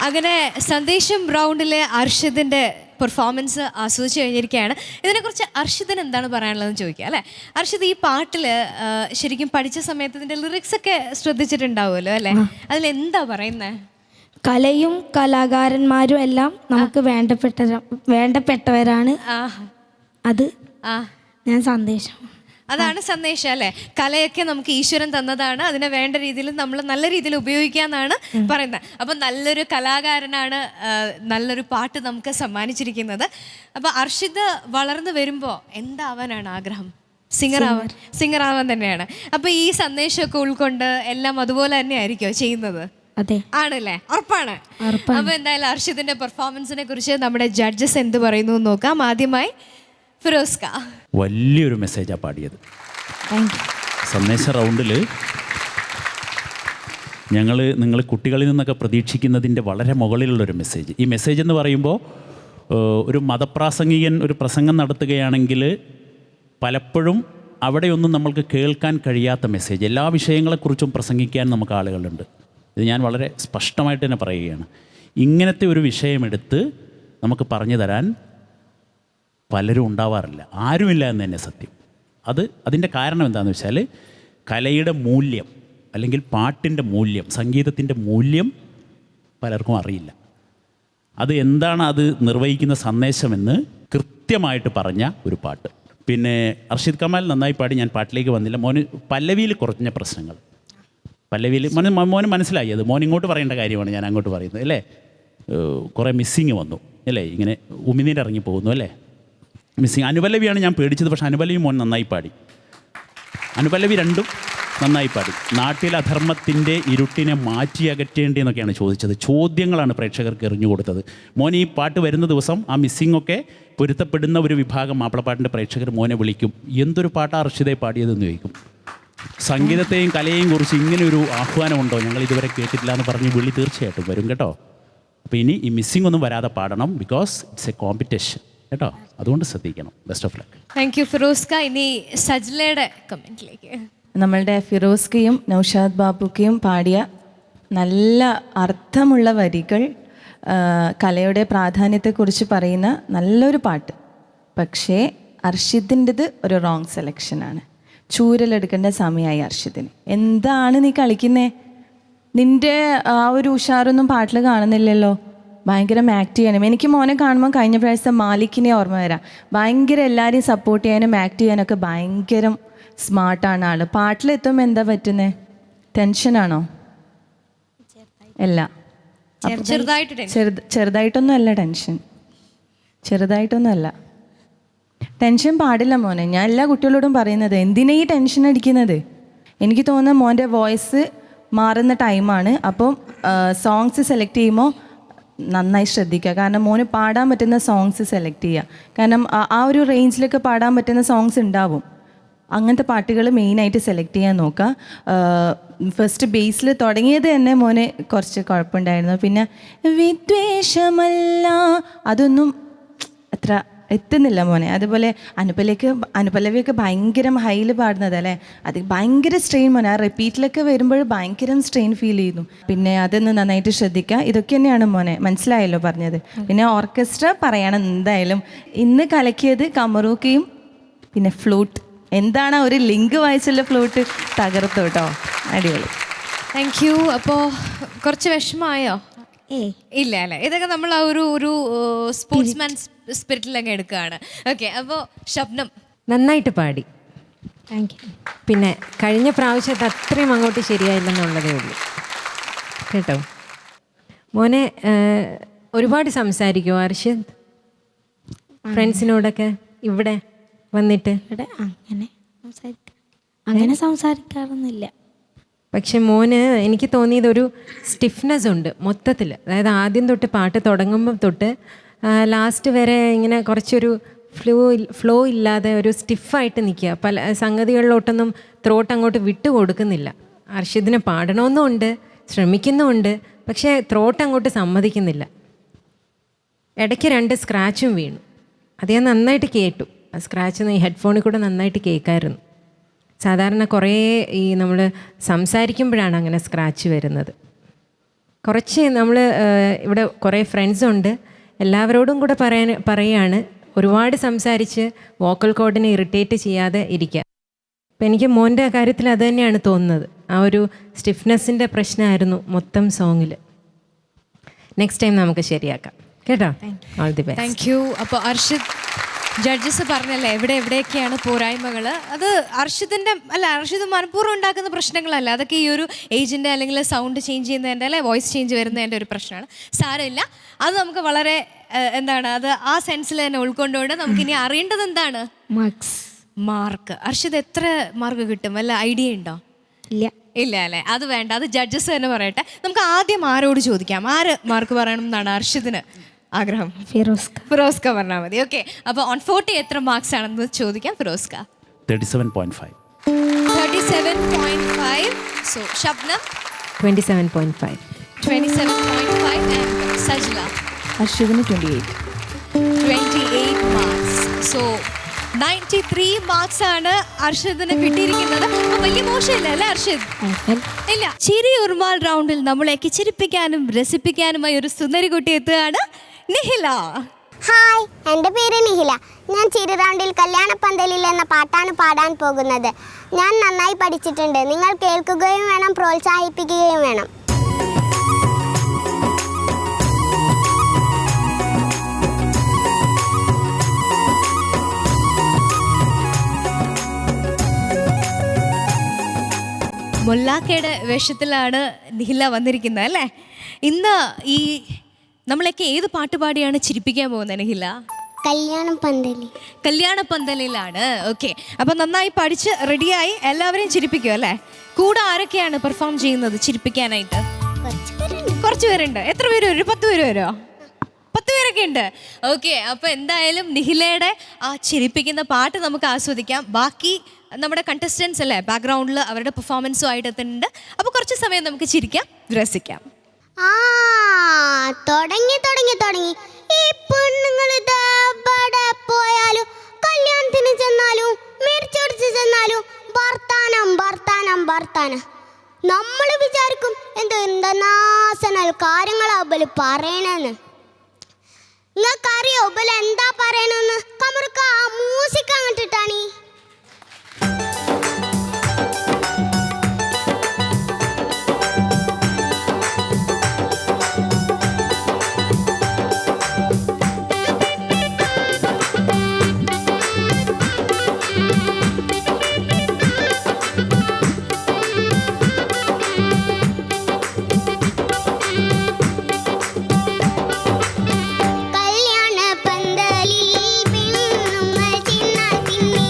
അങ്ങനെ സന്ദേശം റൗണ്ടിലെ അർഷിദിൻ്റെ പെർഫോമൻസ് ആസ്വദിച്ച് കഴിഞ്ഞിരിക്കുകയാണ്. ഇതിനെക്കുറിച്ച് അർഷിദിന് എന്താണ് പറയാനുള്ളതെന്ന് ചോദിക്കുക അല്ലേ? അർഷിദ്, ഈ പാട്ടിൽ ശരിക്കും പഠിച്ച സമയത്ത് ഇതിൻ്റെ ലിറിക്സ് ഒക്കെ ശ്രദ്ധിച്ചിട്ടുണ്ടാവുമല്ലോ അല്ലേ? അതിലെന്താ പറയുന്നത്? കലയും കലാകാരന്മാരും എല്ലാം നമുക്ക് വേണ്ടപ്പെട്ടവരാണ്. അത് ഞാൻ സന്ദേശം അതാണ് സന്ദേശം അല്ലേ? കലയൊക്കെ നമുക്ക് ഈശ്വരൻ തന്നതാണ്, അതിനെ വേണ്ട രീതിയിൽ നമ്മൾ നല്ല രീതിയിൽ ഉപയോഗിക്കാന്നാണ് പറയുന്നത്. അപ്പം നല്ലൊരു കലാകാരനാണ് നല്ലൊരു പാട്ട് നമുക്ക് സമ്മാനിച്ചിരിക്കുന്നത്. അപ്പം അർഷിദ് വളർന്നു വരുമ്പോൾ എന്താവാനാണ് ആഗ്രഹം? സിംഗർ ആവാൻ തന്നെയാണ്. അപ്പം ഈ സന്ദേശമൊക്കെ ഉൾക്കൊണ്ട് എല്ലാം അതുപോലെ തന്നെ ആയിരിക്കുമോ ചെയ്യുന്നത്? അതെ, ആണല്ലേ? ഉറപ്പാണ്. അപ്പൊ എന്തായാലും അർഷിദിന്റെ പെർഫോമൻസിനെ കുറിച്ച് നമ്മുടെ ജഡ്ജസ് എന്ത് പറയുന്നു എന്ന് നോക്കാം. ആദ്യമായി ഫിറോസ്ക. വലിയൊരു മെസ്സേജാണ് പാടിയത്. സന്ദേശ റൗണ്ടിൽ നിങ്ങൾ കുട്ടികളിൽ നിന്നൊക്കെ പ്രതീക്ഷിക്കുന്നതിൻ്റെ വളരെ മുകളിലുള്ളൊരു മെസ്സേജ്. ഈ മെസ്സേജ് എന്ന് പറയുമ്പോൾ ഒരു മതപ്രാസംഗികൻ ഒരു പ്രസംഗം നടത്തുകയാണെങ്കിൽ പലപ്പോഴും അവിടെയൊന്നും നമ്മൾക്ക് കേൾക്കാൻ കഴിയാത്ത മെസ്സേജ്. എല്ലാ വിഷയങ്ങളെക്കുറിച്ചും പ്രസംഗിക്കാൻ നമുക്ക് ആളുകളുണ്ട്. ഇത് ഞാൻ വളരെ സ്പഷ്ടമായിട്ട് തന്നെ പറയുകയാണ്. ഇങ്ങനത്തെ ഒരു വിഷയമെടുത്ത് നമുക്ക് പറഞ്ഞു തരാൻ പലരും ഉണ്ടാവാറില്ല, ആരുമില്ല എന്ന് തന്നെ സത്യം. അതിൻ്റെ കാരണം എന്താണെന്ന് വെച്ചാൽ കലയുടെ മൂല്യം അല്ലെങ്കിൽ പാട്ടിൻ്റെ മൂല്യം, സംഗീതത്തിൻ്റെ മൂല്യം പലർക്കും അറിയില്ല. അത് എന്താണ്, അത് നിർവഹിക്കുന്ന സന്ദേശമെന്ന് കൃത്യമായിട്ട് പറഞ്ഞ ഒരു പാട്ട്. പിന്നെ അർഷിദ് കമാൽ നന്നായി പാടി. ഞാൻ പാട്ടിലേക്ക് വന്നില്ല. മോന് പല്ലവിയിൽ കുറഞ്ഞ പ്രശ്നങ്ങൾ. പല്ലവിയിൽ മോന് മനസ്സിലായി. അത് മോൻ ഇങ്ങോട്ട് പറയേണ്ട കാര്യമാണ് ഞാൻ അങ്ങോട്ട് പറയുന്നത് അല്ലേ? കുറേ മിസ്സിങ് വന്നു അല്ലേ? ഇങ്ങനെ ഉമിനീരിറങ്ങി പോകുന്നു അല്ലേ? മിസ്സിങ്. അനുപല്ലവിയാണ് ഞാൻ പേടിച്ചത്. പക്ഷേ അനുപല്ലവി മോൻ നന്നായി പാടി. അനുപല്ലവി രണ്ടും നന്നായി പാടി. നാട്ടിലെ അധർമ്മത്തിൻ്റെ ഇരുട്ടിനെ മാറ്റി അകറ്റേണ്ടി എന്നൊക്കെയാണ് ചോദിച്ചത്. ചോദ്യങ്ങളാണ് പ്രേക്ഷകർക്ക് എറിഞ്ഞു കൊടുത്തത്. മോൻ ഈ പാട്ട് വരുന്ന ദിവസം ആ മിസ്സിങ്ങൊക്കെ പൊരുത്തപ്പെടുന്ന ഒരു വിഭാഗം മാപ്പിളപ്പാട്ടിൻ്റെ പ്രേക്ഷകർ മോനെ വിളിക്കും, എന്തൊരു പാട്ടാണ് അർഷിദയെ പാടിയതെന്ന് ചോദിക്കും. സംഗീതത്തെയും കലയെയും കുറിച്ച് ഇങ്ങനെ ഒരു ആഹ്വാനമുണ്ടോ, ഞങ്ങൾ ഇതുവരെ കേട്ടിട്ടില്ല എന്ന് പറഞ്ഞ് വിളി തീർച്ചയായിട്ടും വരും കേട്ടോ. അപ്പോൾ ഇനി ഈ മിസ്സിംഗ് ഒന്നും വരാതെ പാടണം, ബിക്കോസ് ഇറ്റ്സ് എ കോമ്പറ്റീഷൻ കേട്ടോ. അതുകൊണ്ട് ശ്രദ്ധിക്കണം. Best of luck. Thank you ഫിറോസ്ക. ഇനി സജ്ലയുടെ കമൻറ്റിലേക്ക്. നമ്മളുടെ ഫിറോസ്കയും നൗഷാദ് ബാബുക്കയും പാടിയ നല്ല അർത്ഥമുള്ള വരികൾ, കലയുടെ പ്രാധാന്യത്തെക്കുറിച്ച് പറയുന്ന നല്ലൊരു പാട്ട്. പക്ഷേ അർഷിദിൻ്റെത് ഒരു റോങ് സെലക്ഷനാണ്. ചൂരലെടുക്കേണ്ട സമയമായി അർഷിദിന്. എന്താണ് നീ കളിക്കുന്നേ? നിൻ്റെ ആ ഒരു ഉഷാറൊന്നും പാട്ടിൽ കാണുന്നില്ലല്ലോ. ഭയങ്കര ആക്ട് ചെയ്യണം. എനിക്ക് മോനെ കാണുമ്പോൾ കഴിഞ്ഞ പ്രാവശ്യത്തെ മാലിക്കിനെ ഓർമ്മ വരാം. ഭയങ്കര എല്ലാവരെയും സപ്പോർട്ട് ചെയ്യാനും ആക്ട് ചെയ്യാനൊക്കെ ഭയങ്കര സ്മാർട്ടാണ് ആൾ. പാട്ടിലെത്തുമ്പോൾ എന്താ പറ്റുന്നത്? ടെൻഷനാണോ? അല്ല, ചെറുതായിട്ടൊന്നും അല്ല ടെൻഷൻ. ചെറുതായിട്ടൊന്നും അല്ല ടെൻഷൻ. പാടില്ല മോനെ. ഞാൻ എല്ലാ കുട്ടികളോടും പറയുന്നത്, എന്തിനാ ഈ ടെൻഷൻ അടിക്കുന്നത്? എനിക്ക് തോന്നുന്നത് മോൻ്റെ വോയിസ് മാറുന്ന ടൈമാണ്. അപ്പം സോങ്സ് സെലക്ട് ചെയ്യുമ്പോൾ നന്നായി ശ്രദ്ധിക്കുക. കാരണം മോന് പാടാൻ പറ്റുന്ന സോങ്സ് സെലക്ട് ചെയ്യുക. കാരണം ആ ഒരു റേഞ്ചിലൊക്കെ പാടാൻ പറ്റുന്ന സോങ്സ് ഉണ്ടാവും. അങ്ങനത്തെ പാട്ടുകൾ മെയിനായിട്ട് സെലക്ട് ചെയ്യാൻ നോക്കുക. ഫസ്റ്റ് ബേസിൽ തുടങ്ങിയത് തന്നെ മോന് കുറച്ച് കുഴപ്പമുണ്ടായിരുന്നു. പിന്നെ വിദ്വേഷമല്ല അതൊന്നും അത്ര എത്തുന്നില്ല മോനെ. അതുപോലെ അനുപല്ലവിയൊക്കെ ഭയങ്കര ഹൈയിൽ പാടുന്നത് അല്ലേ, അത് ഭയങ്കര സ്ട്രെയിൻ മോനെ. ആ റിപ്പീറ്റിലൊക്കെ വരുമ്പോൾ ഭയങ്കര സ്ട്രെയിൻ ഫീൽ ചെയ്യുന്നു. പിന്നെ അതൊന്ന് നന്നായിട്ട് ശ്രദ്ധിക്കുക. ഇതൊക്കെ തന്നെയാണ് മോനെ, മനസ്സിലായല്ലോ പറഞ്ഞത്. പിന്നെ ഓർക്കസ്ട്ര പറയണം എന്തായാലും. ഇന്ന് കലക്കിയത് കമറൂക്കയും പിന്നെ ഫ്ലൂട്ട്. എന്താണ് ഒരു ലിങ്ക് വായിച്ചുള്ള ഫ്ലൂട്ട് തകർത്തു കേട്ടോ, അടിപൊളി. Thank you. അപ്പോൾ കുറച്ച് വിഷമമായോ? ഇല്ല അല്ലേ, ഇതൊക്കെ നമ്മൾ ആ ഒരു സ്പോർട്സ്മാൻ സ്പിരിറ്റിലൊക്കെ എടുക്കുകയാണ്. ഓക്കെ, അപ്പോൾ ശബ്നം നന്നായിട്ട് പാടി. Thank you. പിന്നെ കഴിഞ്ഞ പ്രാവശ്യത്തെ അത്രയും അങ്ങോട്ട് ശരിയായില്ലെന്നുള്ളതേ ഉള്ളൂ കേട്ടോ. മോനെ ഒരുപാട് സംസാരിക്കുമോ അർഷിദ് ഫ്രണ്ട്സിനോടൊക്കെ ഇവിടെ വന്നിട്ട്? അങ്ങനെ സംസാരിക്കാറൊന്നുമില്ല. പക്ഷെ മോന് എനിക്ക് തോന്നിയത് ഒരു സ്റ്റിഫ്നെസ് ഉണ്ട് മൊത്തത്തിൽ. അതായത് ആദ്യം തൊട്ട് പാട്ട് തുടങ്ങുമ്പം തൊട്ട് ലാസ്റ്റ് വരെ ഇങ്ങനെ കുറച്ചൊരു ഫ്ലോ ഇല്ലാതെ ഒരു സ്റ്റിഫായിട്ട് നിൽക്കുക. പല സംഗതികളിലോട്ടൊന്നും ത്രോട്ട് അങ്ങോട്ട് വിട്ടു കൊടുക്കുന്നില്ല. അർഷിദിന് പാടണമെന്നുമുണ്ട്, ശ്രമിക്കുന്നുമുണ്ട്, പക്ഷേ ത്രോട്ട് അങ്ങോട്ട് സമ്മതിക്കുന്നില്ല. ഇടയ്ക്ക് 2 സ്ക്രാച്ചും വീണു. അത് ഞാൻ നന്നായിട്ട് കേട്ടു. ആ സ്ക്രാച്ച് ഈ ഹെഡ്ഫോണിൽ കൂടെ നന്നായിട്ട് കേൾക്കായിരുന്നു. സാധാരണ കുറേ ഈ നമ്മൾ സംസാരിക്കുമ്പോഴാണ് അങ്ങനെ സ്ക്രാച്ച് വരുന്നത്. കുറച്ച് നമ്മൾ ഇവിടെ കുറേ ഫ്രണ്ട്സുണ്ട്, എല്ലാവരോടും കൂടെ പറയുകയാണ് ഒരുപാട് സംസാരിച്ച് വോക്കൽ കോഡിനെ ഇറിറ്റേറ്റ് ചെയ്യാതെ ഇരിക്കുക. അപ്പം എനിക്ക് മോൻ്റെ കാര്യത്തിൽ അത് തന്നെയാണ് തോന്നുന്നത്. ആ ഒരു സ്റ്റിഫ്നെസ്സിൻ്റെ പ്രശ്നമായിരുന്നു മൊത്തം സോങ്ങിൽ. നെക്സ്റ്റ് ടൈം നമുക്ക് ശരിയാക്കാം കേട്ടോ. All the best. Thank you. അപ്പോൾ അർഷിദ്, ജഡ്ജസ് പറഞ്ഞല്ലേ എവിടെയൊക്കെയാണ് പോരായ്മകൾ. അത് അർഷിദ് മനഃപൂർവ്വം ഉണ്ടാക്കുന്ന പ്രശ്നങ്ങളല്ല. അതൊക്കെ ഈ ഒരു ഏജിൻ്റെ അല്ലെങ്കിൽ സൗണ്ട് ചേഞ്ച് ചെയ്യുന്നതിൻ്റെ അല്ലെ വോയിസ് ചേഞ്ച് വരുന്നതിൻ്റെ ഒരു പ്രശ്നമാണ്. സാരമില്ല, അത് നമുക്ക് വളരെ അത് ആ സെൻസിൽ തന്നെ ഉൾക്കൊണ്ടുകൊണ്ട് നമുക്കിനി അറിയേണ്ടത് എന്താണ്? മാർക്ക്. അർഷിദ് എത്ര മാർക്ക് കിട്ടും? വല്ല ഐഡിയ ഉണ്ടോ? ഇല്ല അല്ലേ, അത് വേണ്ട, അത് ജഡ്ജസ് തന്നെ പറയട്ടെ. നമുക്ക് ആദ്യം ആരോട് ചോദിക്കാം? ആര് മാർക്ക് പറയണം എന്നാണ് അർഷിദിന് ആഗ്രഹം? ഫിറോസ്ക പറഞ്ഞാൽ മതി. ഓക്കെ, അപ്പോൾ on 40 എത്ര മാർക്സ് ആണെന്ന് ചോദിക്കാം. ഫിറോസ്ക 37.5. 37.5. സോ ശബ്നം 27.5. 27.5 and സജ്ല അർഷിദിന് 28. 28 മാർക്സ്. സോ 93 മാർക്സ് ആണ് അർഷിദിന് കിട്ടിയിരിക്കുന്നത്. അപ്പോൾ വലിയ മോശമില്ല അല്ലേ അർഷിദ്? ഇല്ല. ചിരി ഉർമാൽ റൗണ്ടിൽ നമ്മളെയൊക്കെ ചിരിപ്പിക്കാനും രസിപ്പിക്കാനുമായി ഒരു സുന്ദരി കുട്ടി എത്തുകയാണ്, നിഹില. ഹായ്, എൻ്റെ പേര് നിഹില. ഞാൻ ചിരി റൗണ്ടിൽ കല്യാണപ്പന്തലിൽ എന്ന പാട്ടാണ് പാടാൻ പോകുന്നത്. ഞാൻ നന്നായി പഠിച്ചിട്ടുണ്ട്. നിങ്ങൾ കേൾക്കുകയും വേണം, പ്രോത്സാഹിപ്പിക്കുകയും വേണം. മൊല്ലാക്കയുടെ വേഷത്തിലാണ് നിഹില വന്നിരിക്കുന്നത് അല്ലേ? ഇന്ന് ഈ നമ്മളൊക്കെ ഏത് പാട്ട് പാടിയാണ് ചിരിപ്പിക്കാൻ പോകുന്നത് നിഹില? കല്യാണപ്പന്തലിലാണ്. ഓക്കെ, അപ്പം നന്നായി പഠിച്ച് റെഡിയായി എല്ലാവരെയും ചിരിപ്പിക്കും അല്ലേ? കൂടെ ആരൊക്കെയാണ് പെർഫോം ചെയ്യുന്നത് ചിരിപ്പിക്കാനായിട്ട്? കുറച്ച് പേരുണ്ട്. എത്ര പേര് വരും? 10 പേര് വരുമോ? 10 പേരൊക്കെ ഉണ്ട്. ഓക്കെ, അപ്പോൾ എന്തായാലും നിഹിലയുടെ ആ ചിരിപ്പിക്കുന്ന പാട്ട് നമുക്ക് ആസ്വദിക്കാം. ബാക്കി നമ്മുടെ കണ്ടസ്റ്റൻസ് അല്ലേ ബാക്ക്ഗ്രൗണ്ടിൽ അവരുടെ പെർഫോമൻസും ആയിട്ട് എത്തുന്നുണ്ട്. അപ്പോൾ കുറച്ച് സമയം നമുക്ക് ചിരിക്കാം, രസിക്കാം. ആ തുടങ്ങി തുടങ്ങി തുടങ്ങി. ഈ പെണ്ണുങ്ങൾ എവിടെ പോയാലും കല്യാണത്തിന് ചെന്നാലും മേടിച്ചോടിച്ച് ചെന്നാലും വർത്താനം വർത്താനം വർത്താനം. നമ്മൾ വിചാരിക്കും എന്തെന്നാസനൽ കാര്യങ്ങളാ ഒബല് പറയണെന്ന്. നിങ്ങൾക്കറിയോ ഒബല് എന്താ പറയണെന്ന്? കമറുക്ക ആ മ്യൂസിക് അങ്ങോട്ടിട്ടാണീ. കല്യാണ പന്തലിൽ പെണ്ണുങ്ങൾ ചിന്നാൽ തിന്നി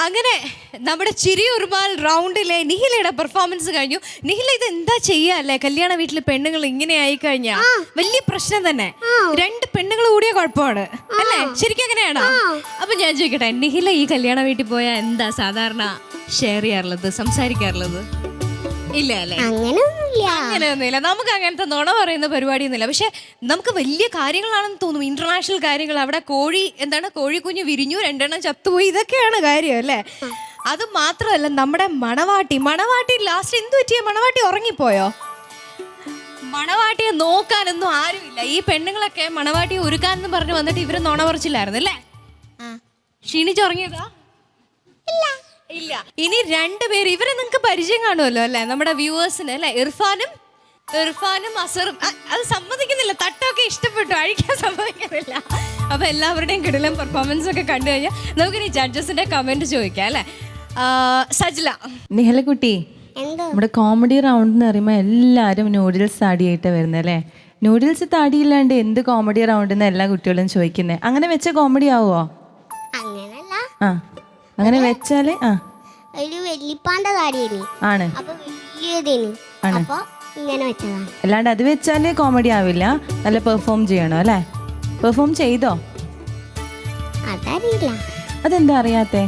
അങ്ങനെ നമ്മുടെ ചിരി ഉറുമാൽ റൗണ്ടിലെ നിഹിലയുടെ പെർഫോമൻസ് കഴിഞ്ഞു. നിഹില ഇത് എന്താ ചെയ്യാല്ലേ, കല്യാണ വീട്ടിൽ പെണ്ണുങ്ങൾ ഇങ്ങനെ ആയി കഴിഞ്ഞാ വലിയ പ്രശ്നം തന്നെ. 2 പെണ്ണുങ്ങൾ കൂടിയ കുഴപ്പമാണ് അല്ലേ, ശരിക്കും അങ്ങനെയാണോ? അപ്പൊ ഞാൻ ചോദിക്കട്ടെ, നിഹില ഈ കല്യാണ വീട്ടിൽ പോയാൽ എന്താ സാധാരണ ഷെയർ ചെയ്യാറുള്ളത്, സംസാരിക്കാറുള്ളത്? ഇല്ല അല്ലേ? അങ്ങനെയൊന്നുമില്ല. നമുക്ക് അങ്ങനത്തെ നുണ പറയുന്ന പരിപാടിയൊന്നുമില്ല. പക്ഷെ നമുക്ക് വലിയ കാര്യങ്ങളാണെന്ന് തോന്നും, ഇന്റർനാഷണൽ കാര്യങ്ങൾ. അവിടെ കോഴിക്കുഞ്ഞ് വിരിഞ്ഞു, 2 എണ്ണം ചത്തുപോയി, ഇതൊക്കെയാണ് കാര്യം അല്ലേ? അത് മാത്രമല്ല, നമ്മുടെ മണവാട്ടി ലാസ്റ്റ് എന്ത് പറ്റിയ, മണവാട്ടി ഉറങ്ങിപ്പോയോ? മണവാട്ടിയെ നോക്കാനൊന്നും ആരുമില്ല. ഈ പെണ്ണുങ്ങളൊക്കെ മണവാട്ടിയെ ഒരുക്കാനെന്ന് പറഞ്ഞു വന്നിട്ട് ഇവര് നുണ പറിച്ചില്ലായിരുന്നു അല്ലേ? ക്ഷീണിച്ചുറങ്ങിയതാ? ഇല്ല. ഇനി 2 പേര്, ഇവരെ നിങ്ങൾക്ക് പരിചയം കാണുമല്ലോ അല്ലെ, നമ്മുടെ വ്യൂവേഴ്സിന് അല്ലെ? ഇർഫാനും അസറും. അത് സമ്മതിക്കുന്നില്ല, തട്ടൊക്കെ ഇഷ്ടപ്പെട്ടു, അഴിക്കാൻ സമ്മതിക്കുന്നില്ല. അപ്പൊ എല്ലാവരുടെയും കിടിലം പെർഫോമൻസ് ഒക്കെ കണ്ടു കഴിഞ്ഞാൽ നമുക്കിനി ജഡ്ജസിന്റെ കമന്റ് ചോദിക്കാം അല്ലെ? സജ്ല. നിഹലക്കുട്ടി, നമ്മുടെ കോമഡി റൗണ്ട് എന്ന് പറയുമ്പോൾ എല്ലാവരും നൂഡിൽസ് താടിയായിട്ട് വരുന്നത് അല്ലേ? നൂഡിൽസ് താടിയില്ലാണ്ട് എന്ത് കോമഡി റൗണ്ട് എന്ന് എല്ലാ കുട്ടികളും ചോദിക്കുന്നത്. അങ്ങനെ വെച്ച കോമഡി ആവുമോ? ആ, അങ്ങനെ വെച്ചാല് ഒരു വെല്ലിപ്പാന്റെ താടിയേനി ആണ്, അപ്പൊ വലിയതേനി, അപ്പൊ ഇങ്ങനെ വെച്ചതാണ്. അല്ലാണ്ട് അത് വെച്ചാല് കോമഡി ആവില്ല. നല്ല പെർഫോം ചെയ്യണം അല്ലേ? പെർഫോം ചെയ്തോ? അതറിയില്ല. അതെന്താ അറിയാത്തേ?